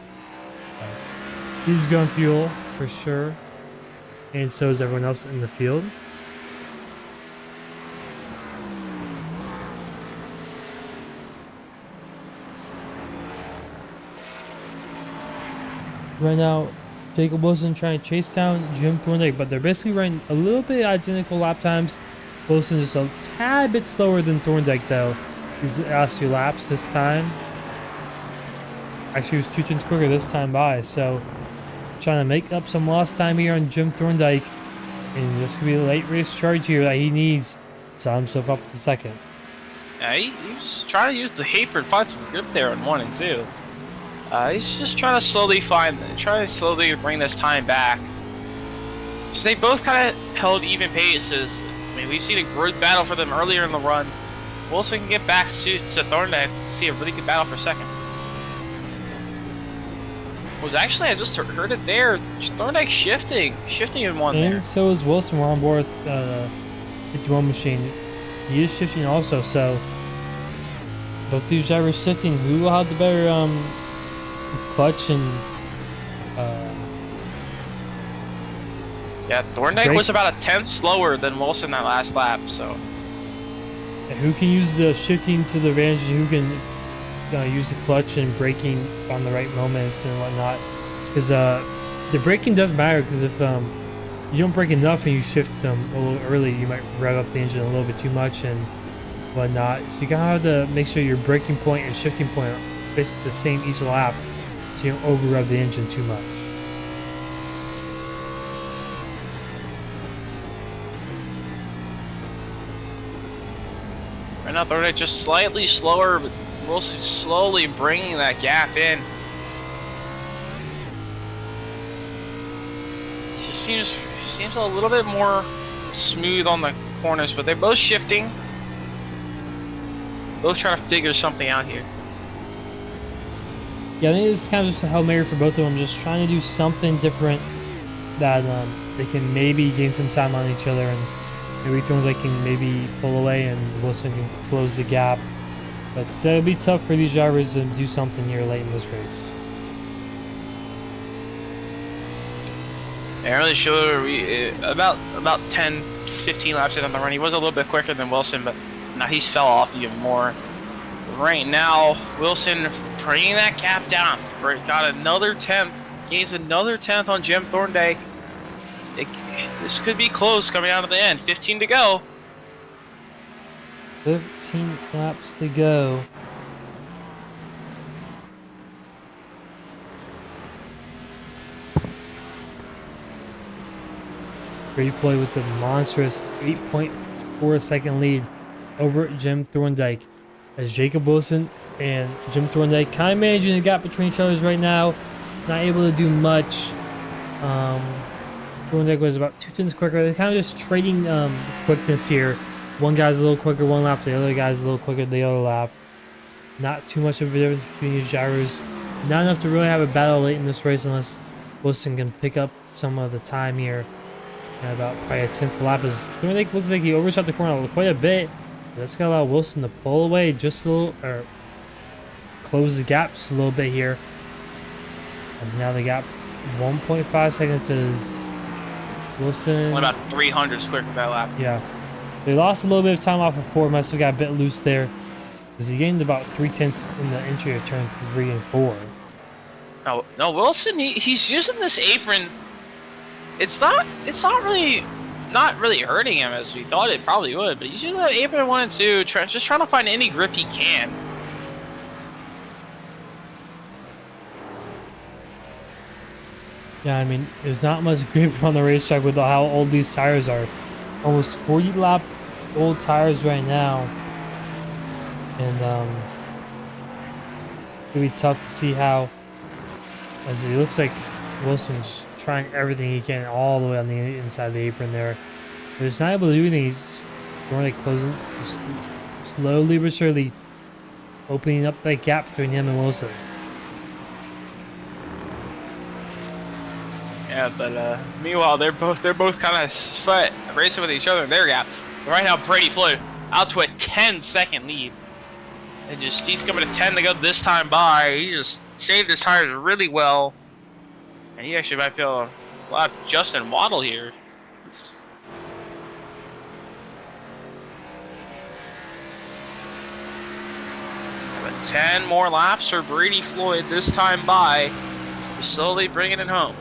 He's going fuel for sure, and so is everyone else in the field. Right now, Jacob Wilson trying to chase down Jim Thorndike, but they're basically running a little bit identical lap times. Wilson is a tad bit slower than Thorndike though. These last few laps this time. Actually, he was 2 tenths quicker this time by, so trying to make up some lost time here on Jim Thorndike. And this could be a late race charge here that he needs to set himself up to 2nd. Yeah, he's trying to use the apron, find some grip there in 1 and 2. He's just trying to slowly bring this time back. So they both kind of held even paces. I mean, we've seen a good battle for them earlier in the run. Wilson can get back to Thorndike to see a really good battle for 2nd. Was actually, I just heard it there. Thorndike shifting in 1 there. And so is Wilson. We're on board with the 51 machine. He is shifting also, so both these drivers shifting. Who will have the better clutch and yeah, Thorndike brake? was about a 10th slower than Wilson that last lap, so who can use the shifting to the advantage, who can use the clutch and braking on the right moments and whatnot, because the braking does matter, because if you don't brake enough and you shift a little early, you might rev up the engine a little bit too much and whatnot. So you gotta have to make sure your braking point and shifting point are basically the same each lap, so you don't over rev the engine too much. right now Thorndike just slightly slower, but Wilson slowly bringing that gap in. It just seems a little bit more smooth on the corners, but they're both shifting. Both trying to figure something out here. Yeah, I think it's kind of just a Hail Mary for both of them, just trying to do something different that they can maybe gain some time on each other, and maybe Thorndike can maybe pull away and Wilson can close the gap. But still, it'll be tough for these drivers to do something here late in this race. I really sure about 10, 15 laps in on the run. He was a little bit quicker than Wilson, but now he's fell off even more. Right now, Wilson bringing that gap down. Got another 10th, gains another 10th on Jim Thorndike. This could be close coming out of the end. 15 to go. 15 laps to go. Brady Floyd with the monstrous 8.4 second lead over Jim Thorndike, as Jacob Wilson and Jim Thorndike kind of managing the gap between each other right now. Not able to do much. Thorndike was about 2 tenths quicker. They're kind of just trading quickness here. One guy's a little quicker one lap, the other guy's a little quicker the other lap. Not too much of a difference between these drivers. Not enough to really have a battle late in this race unless Wilson can pick up some of the time here. Yeah, about probably a 10th lap. Looks like he overshot the corner quite a bit. That's gonna allow Wilson to pull away just a little, or close the gap just a little bit here. As now the gap 1.5 seconds is Wilson. Only about 300s quicker that lap. Yeah. They lost a little bit of time off of 4. Must have got a bit loose there. Because he gained about 3/10 in the entry of turn 3 and 4. No, Wilson, he's using this apron. It's not really hurting him as we thought it probably would, but he's using that apron 1 and 2, just trying to find any grip he can. Yeah, I mean, there's not much grip on the racetrack with how old these tires are. Almost 40 lap old tires right now. And it'll be tough to see how, as it looks like Wilson's trying everything he can all the way on the inside of the apron there. But he's not able to do anything. He's normally closing, slowly but surely opening up that gap between him and Wilson. Yeah, but meanwhile they're both kind of racing with each other in their gap. Right now Brady Floyd out to a 10-second lead, and he's coming to 10 to go this time by. He just saved his tires really well, and he actually might be able to lap Justin Waddle here. But 10 more laps for Brady Floyd this time by, just slowly bringing it home.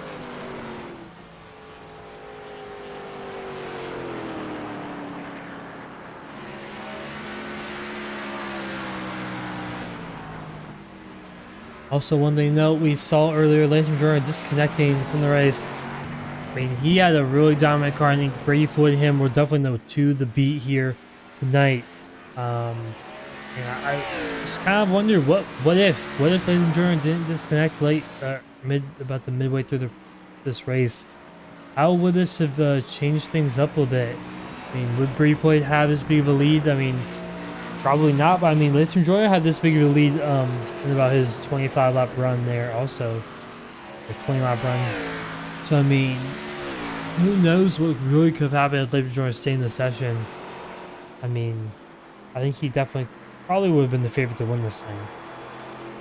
Also, one thing to note, we saw earlier Latham Jordan disconnecting from the race. I mean, he had a really dominant car. I think Brady Floyd and him were definitely no two the beat here tonight. And I just kind of wonder what if Latham Jordan didn't disconnect late, about the midway through this race. How would this have changed things up a bit? I mean, would Brady Floyd have this big of a lead? I mean, probably not, but I mean, Latham Jordan had this big of a lead in about his 25 lap run there also, or 20 lap run. So I mean, who knows what really could have happened if Latham Jordan stayed in the session. I mean, I think he definitely probably would have been the favorite to win this thing.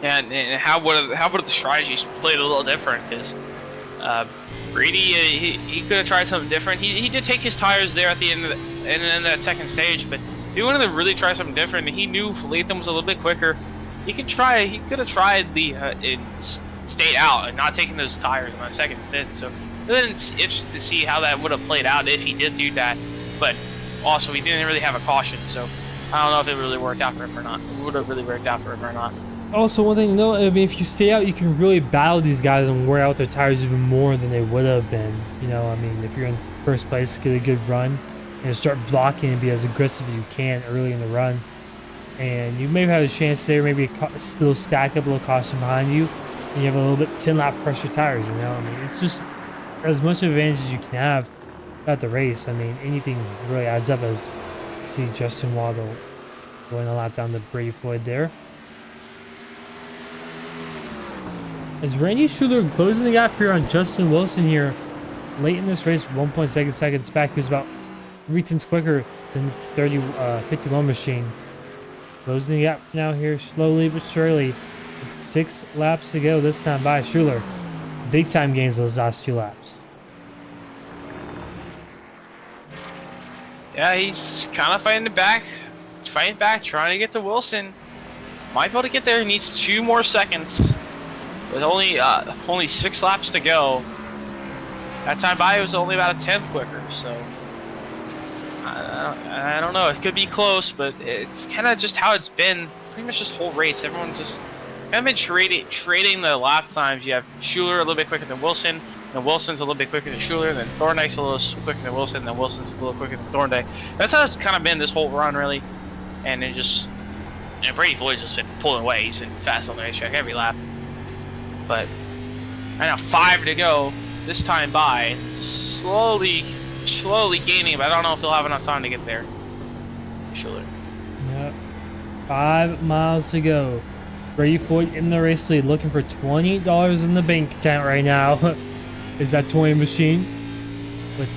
Yeah, and how would the strategies played a little different? Because Brady, he could have tried something different. He did take his tires there at the end of that second stage, but he wanted to really try something different, and he knew Latham was a little bit quicker. He could have tried the stayed out and not taking those tires on that second stint. So then it's interesting to see how that would have played out if he did do that. But also, he didn't really have a caution, so I don't know if it really worked out for him or not. It would have really worked out for him or not. Also, one thing to note, I mean, if you stay out, you can really battle these guys and wear out their tires even more than they would have been. You know, I mean, if you're in first place, get a good run, and start blocking and be as aggressive as you can early in the run. And you may have had a chance there, maybe still stack up a little caution behind you, and you have a little bit 10 lap fresher tires, you know? I mean, it's just as much advantage as you can have at the race. I mean, anything really adds up, as you see Justin Waddle going a lap down to Brady Floyd there. As Randy Schuler closing the gap here on Justin Wilson here late in this race, 1.2 seconds back. He was about 3/10 quicker than 51 machine. Closing the gap now here slowly but surely. 6 laps to go this time by Schuler. Big time gains those last 2 laps. Yeah, he's kind of fighting back, trying to get to Wilson. Might be able to get there. He needs 2 more seconds. With only 6 laps to go. That time by it was only about a 10th quicker, so I don't know. It could be close, but it's kind of just how it's been pretty much this whole race. Everyone's just kind of been trading the lap times. You have Schuler a little bit quicker than Wilson, and Wilson's a little bit quicker than Schuler, then Thorndike's a little quicker than Wilson, then Wilson's a little quicker than Thorndike. That's how it's kind of been this whole run, really. And it just, Brady Floyd's just been pulling away. He's been fast on the racetrack every lap. But right now 5 to go this time by, slowly gaining, but I don't know if he'll have enough time to get there. Schuler. Yep. 5 miles to go. Brady Floyd in the race lead, looking for $20 in the bank account right now. Is that 20 machine? With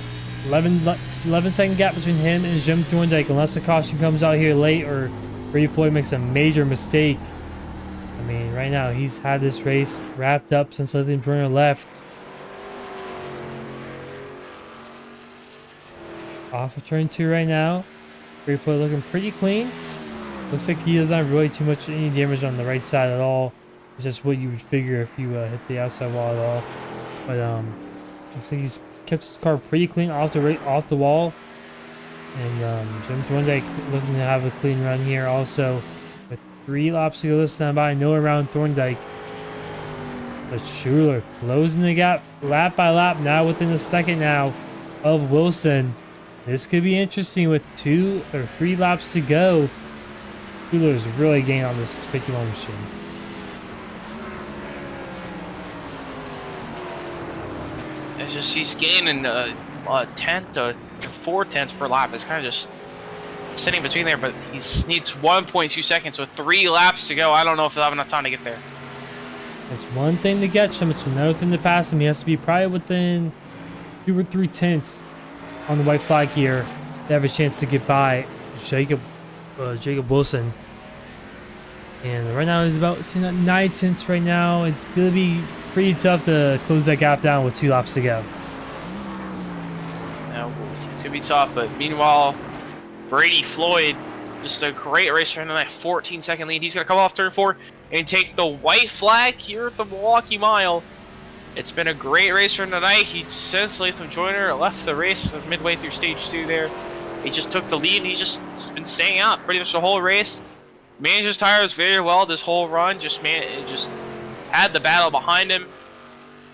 11-second gap between him and Jim Thorndike, unless the caution comes out here late or Brady Floyd makes a major mistake. I mean, right now he's had this race wrapped up since Lithium Joyner left. Off of turn 2 right now. Brady Floyd looking pretty clean. Looks like he doesn't have really too much any damage on the right side at all. It's just what you would figure if you hit the outside wall at all. But looks like he's kept his car pretty clean off the wall. And Jim Thorndike looking to have a clean run here also. With 3 laps to go this time by, no around Thorndike. But Schuler closing the gap lap by lap now within a second now of Wilson. This could be interesting with 2 or 3 laps to go. Schuler's really gaining on this 51 machine. It's just he's gaining a tenth to 4 tenths per lap. It's kind of just sitting between there, but he needs 1.2 seconds with 3 laps to go. I don't know if he'll have enough time to get there. It's one thing to catch him, it's another thing to pass him. He has to be probably within 2 or 3 tenths on the white flag here to have a chance to get by Jacob Wilson. And right now he's about 9 tenths right now. It's going to be pretty tough to close that gap down with 2 laps to go. Now, it's going to be tough, but meanwhile, Brady Floyd, just a great racer in that 14-second lead. He's going to come off turn 4 and take the white flag here at the Milwaukee Mile. It's been a great race for tonight. He, since Latham Joyner left the race midway through stage 2 there, he just took the lead and he's just been staying out pretty much the whole race. Managed his tires very well this whole run. Just had the battle behind him.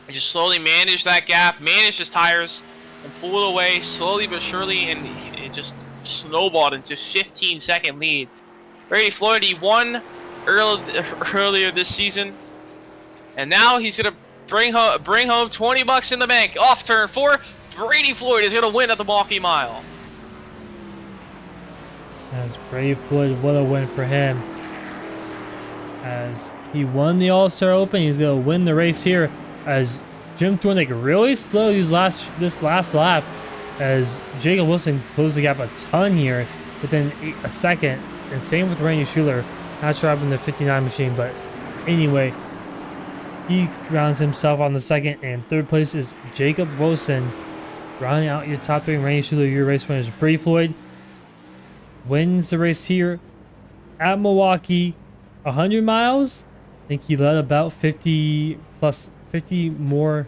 He just slowly managed that gap, managed his tires, and pulled away slowly but surely, and it just snowballed into 15-second lead. Brady Floyd, he won earlier this season, and now he's gonna bring home $20 in the bank off turn 4. Brady Floyd is gonna win at the Milwaukee Mile. As Brady Floyd, what a win for him. As he won the All-Star Open, he's going to win the race here. As Jim Thorndike really slowed this last lap. As Jacob Wilson closed the gap a ton here within a second. And same with Randy Schuler. Not sure I'm in the 59 machine, but anyway, he rounds himself on the second. And third place is Jacob Wilson. Rounding out your top 3, Randy Schuler, your race winners. Brady Floyd wins the race here at Milwaukee. 100 miles. I think he led about 50 more.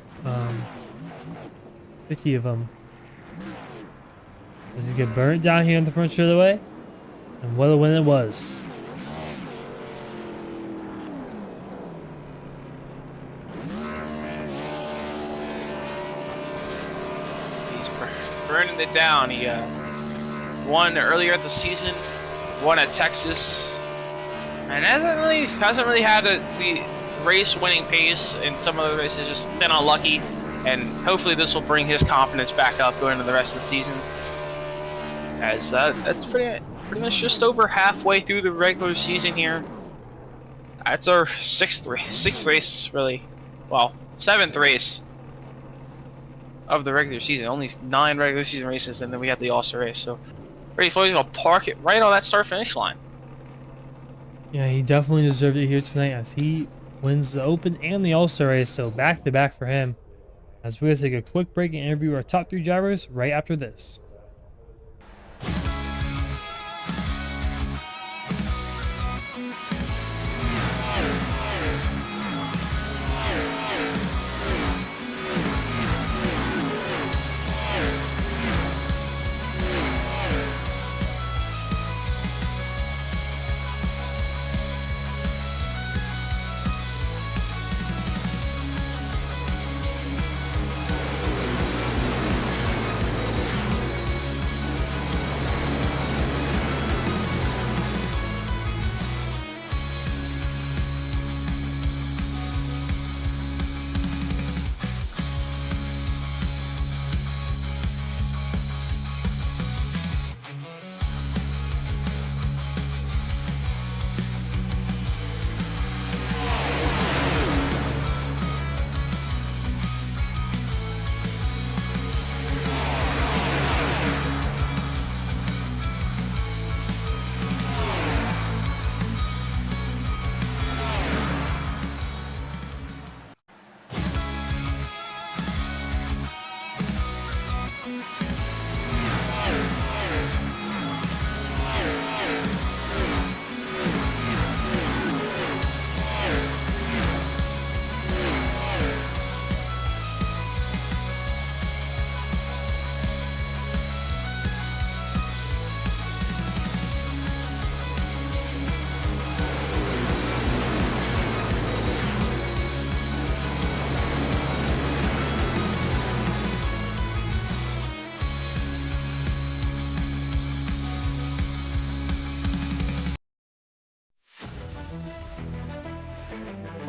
50 of them. Does he get burnt down here in the front straight away? And what a win it was. He's burning it down. He won earlier at the season, won at Texas, and hasn't really had the race-winning pace in some of the races. Just been unlucky, and hopefully this will bring his confidence back up going into the rest of the season. As that's pretty much just over halfway through the regular season here. That's our sixth race, really. Well, 7th race of the regular season. Only 9 regular season races, and then we had the All-Star race. So Brady Floyd's gonna park it right on that start-finish line. Yeah, he definitely deserved it here tonight as he wins the Open and the All-Star race. So back-to-back for him. As we're gonna take a quick break and interview our top 3 drivers right after this.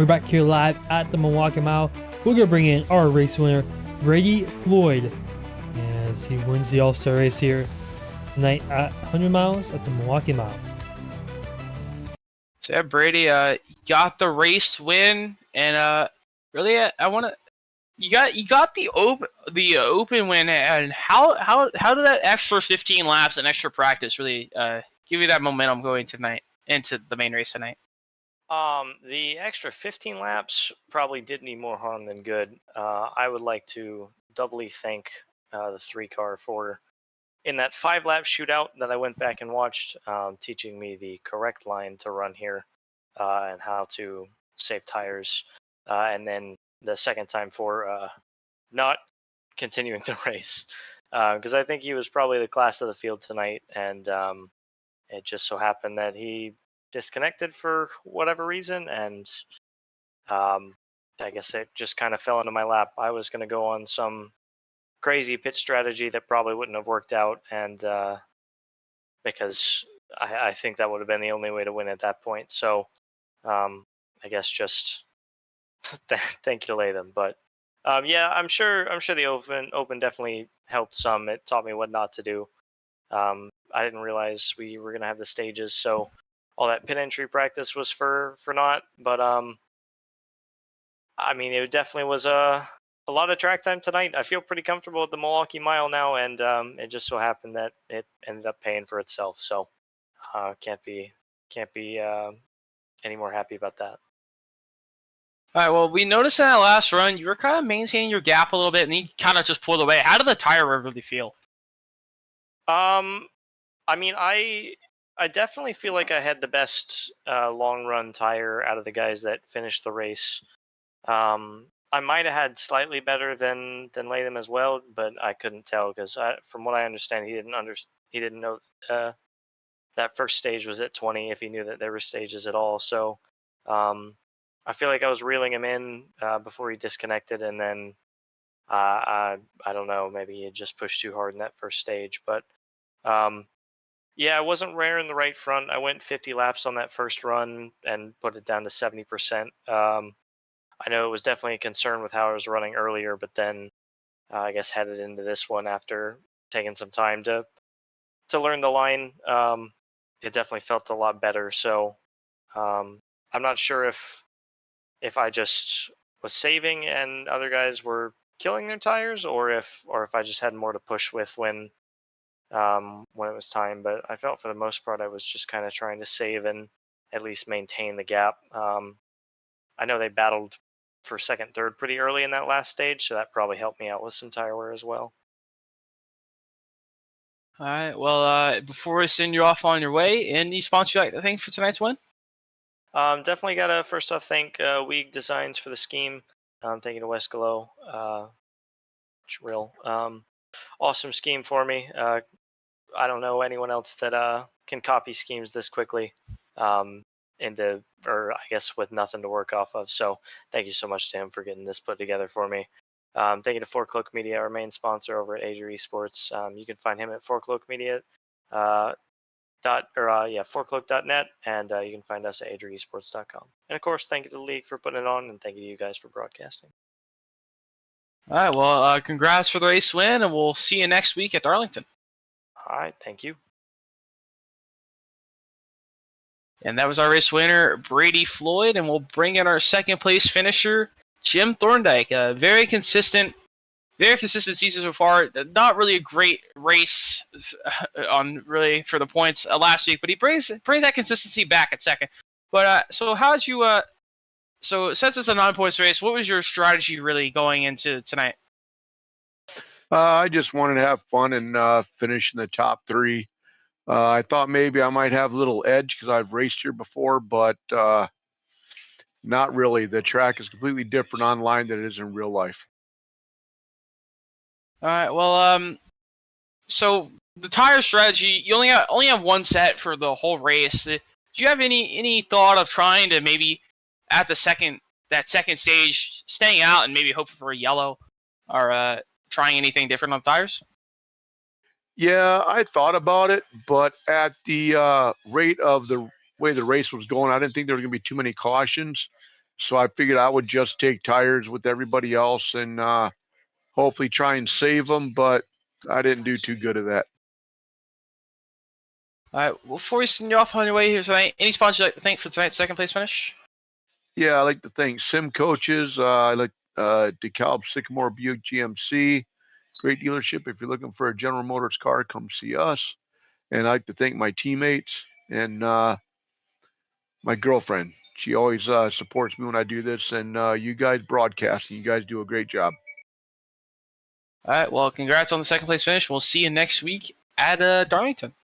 We're back here live at the Milwaukee Mile. We're gonna bring in our race winner, Brady Floyd, as he wins the All-Star race here tonight at 100 miles at the Milwaukee Mile. So yeah, Brady got the race win, and really I want to. You got the open win, and how did that extra 15 laps and extra practice really give you that momentum going tonight into the main race tonight? The extra 15 laps probably did me more harm than good. I would like to doubly thank the 3-car for, in that 5-lap shootout that I went back and watched, teaching me the correct line to run here and how to save tires. And then the second time for not continuing the race. Because I think he was probably the class of the field tonight. And it just so happened that he disconnected for whatever reason, and I guess it just kind of fell into my lap. I was going to go on some crazy pitch strategy that probably wouldn't have worked out, and because I think that would have been the only way to win at that point. So I guess just thank you to Latham. But yeah, I'm sure the open definitely helped some. It taught me what not to do. I didn't realize we were gonna have the stages, so all that pit entry practice was for naught. But I mean, it definitely was a lot of track time tonight. I feel pretty comfortable at the Milwaukee Mile now, and it just so happened that it ended up paying for itself. So can't be any more happy about that. All right. Well, we noticed in that last run you were kind of maintaining your gap a little bit, and you kind of just pulled away. How did the tire wear really feel? I mean, I definitely feel like I had the best long run tire out of the guys that finished the race. I might have had slightly better than Latham as well, but I couldn't tell because from what I understand, he didn't know that first stage was at 20 if he knew that there were stages at all. So I feel like I was reeling him in before he disconnected, and then I don't know, maybe he had just pushed too hard in that first stage, but. Yeah, I wasn't rearing the right front. I went 50 laps on that first run and put it down to 70%. I know it was definitely a concern with how I was running earlier, but then I guess headed into this one after taking some time to learn the line, it definitely felt a lot better. So I'm not sure if I just was saving and other guys were killing their tires, or if I just had more to push with when it was time. But I felt for the most part I was just kind of trying to save and at least maintain the gap. I know they battled for second, third pretty early in that last stage, so that probably helped me out with some tire wear as well. All right. Well, before I send you off on your way, any sponsor you'd like to thank for tonight's win? Definitely got to first off thank Weeg Designs for the scheme. Thank you to West Glow. Real awesome scheme for me. I don't know anyone else that can copy schemes this quickly or I guess with nothing to work off of. So thank you so much to him for getting this put together for me. Thank you to 4Cloak Media, our main sponsor over at Ager Esports. You can find him at 4cloakmedia. 4cloak.net, and you can find us at ageresports.com. And of course, thank you to the league for putting it on, and thank you to you guys for broadcasting. All right. Well, congrats for the race win, and we'll see you next week at Darlington. All right, thank you. And that was our race winner, Brady Floyd, and we'll bring in our second place finisher, Jim Thorndike. Very consistent season so far. Not really a great race on really for the points last week, but he brings that consistency back at second. But so how did you? So since it's a non-points race, what was your strategy really going into tonight? I just wanted to have fun and finish in the top three. I thought maybe I might have a little edge because I've raced here before, but not really. The track is completely different online than it is in real life. All right. Well, so the tire strategy, you only have one set for the whole race. Do you have any thought of trying to maybe at the second stage staying out and maybe hoping for a yellow, or trying anything different on tires? Yeah, I thought about it, but at the rate of the way the race was going, I didn't think there was going to be too many cautions. So I figured I would just take tires with everybody else and hopefully try and save them, but I didn't do too good at that. All right. Well, before we send you off on your way here tonight, any sponsors you'd like to thank for tonight's second place finish? Yeah, I like to thank Sim Coaches. I like DeKalb Sycamore Buick GMC. Great dealership. If you're looking for a General Motors car, come see us. And I like to thank my teammates and my girlfriend. She always supports me when I do this. And you guys broadcasting, you guys do a great job. All right. Well, congrats on the second place finish. We'll see you next week at Darlington.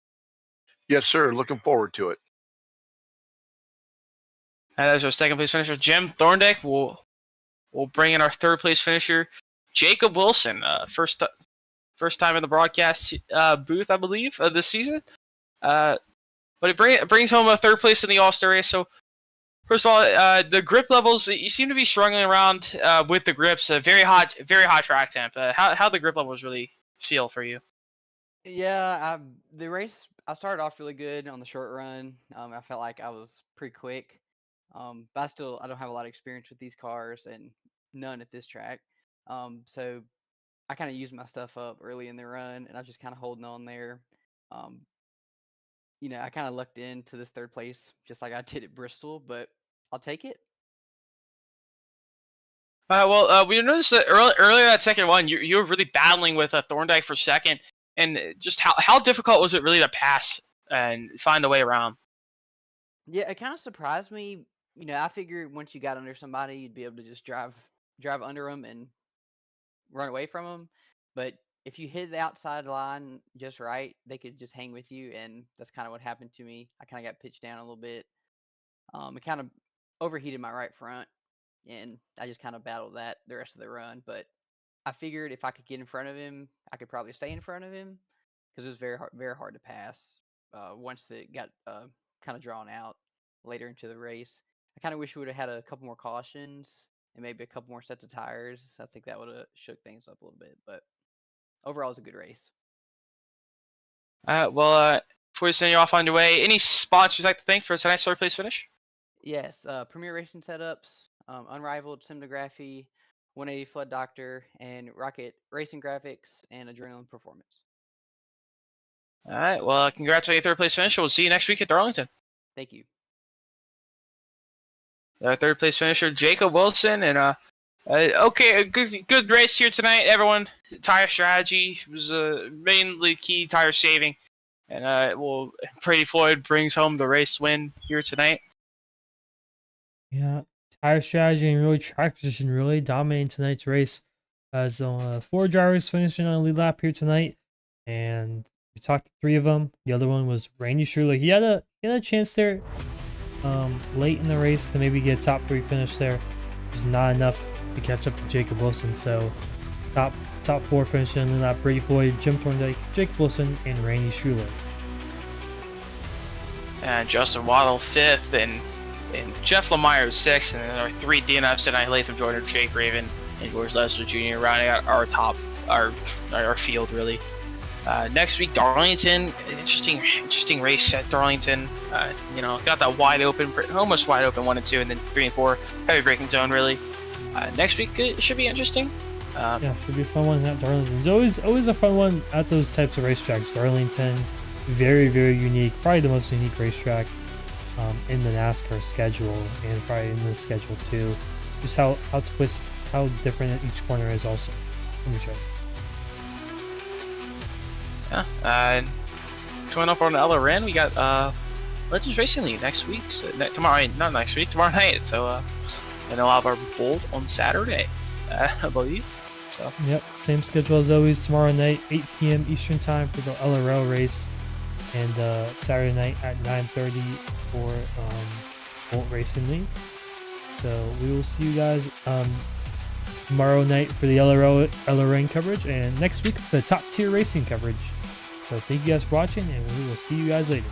Yes, sir. Looking forward to it. And as our second place finisher, Jim Thorndike, we'll bring in our third place finisher, Jacob Wilson. First time in the broadcast booth, I believe, this season. But it brings home a third place in the All-Star race. So, first of all, the grip levels, you seem to be struggling around with the grips. Very hot track temp. How the grip levels really feel for you? Yeah, the race, I started off really good on the short run. I felt like I was pretty quick. But I don't have a lot of experience with these cars and none at this track. So I kind of used my stuff up early in the run and I was just kind of holding on there. Um, I kind of lucked into this third place just like I did at Bristol, but I'll take it. Well, we noticed that earlier that second one, you were really battling with Thorndike for second, and just how difficult was it really to pass and find a way around? Yeah, it kind of surprised me. I figured once you got under somebody, you'd be able to just drive under them and run away from them. But if you hit the outside line just right, they could just hang with you, and that's kind of what happened to me. I kind of got pitched down a little bit. It kind of overheated my right front, and I just kind of battled that the rest of the run. But I figured if I could get in front of him, I could probably stay in front of him because it was very hard to pass once it got kind of drawn out later into the race. I kind of wish we would have had a couple more cautions and maybe a couple more sets of tires. I think that would have shook things up a little bit, but overall, it was a good race. Well, before we send you off on your way, any sponsors you'd like to thank for tonight's third place finish? Yes, Premier Racing Setups, Unrivaled Cinematography, 180 Flood Doctor, and Rocket Racing Graphics and Adrenaline Performance. All right. Well, congrats on your third place finish. We'll see you next week at Darlington. Thank you. Third place finisher Jacob Wilson, and okay, a good race here tonight, everyone. Tire strategy was mainly key tire saving, and well, Brady Floyd brings home the race win here tonight. Yeah, tire strategy and really track position really dominating tonight's race. As 4 drivers finishing on a lead lap here tonight, and we talked to 3 of them. The other one was Randy Schuler. He had a chance there late in the race to maybe get a top 3 finish there. Just not enough to catch up to Jacob Wilson. So top 4 finishing on the lead lap: Brady Floyd, Jim Thorndike, Jacob Wilson, and Randy Schuler. And Justin Waddle 5th, and Jeff Lemire 6th, and then our 3 DNFs tonight: Latham Joyner, Jake Raven, and George Leslie Jr. rounding out our field really. Next week, Darlington, interesting race at Darlington. Got that almost wide open 1 and 2, and then 3 and 4 heavy braking zone really. Next week it should be interesting. Yeah, should be a fun one at Darlington. It's always a fun one at those types of racetracks. Darlington, very unique, probably the most unique racetrack in the NASCAR schedule, and probably in this schedule too. Just how different each corner is also. Let me show you. Yeah, and coming up on LRN, we got Legends Racing League next week. So tomorrow night. So and they'll have our Bolt on Saturday, I believe. So yep, same schedule as always. Tomorrow night, 8 p.m. Eastern time for the LRL race, and Saturday night at 9:30 for Bolt Racing League. So we will see you guys tomorrow night for the LRN coverage, and next week for the top tier racing coverage. So thank you guys for watching, and we will see you guys later.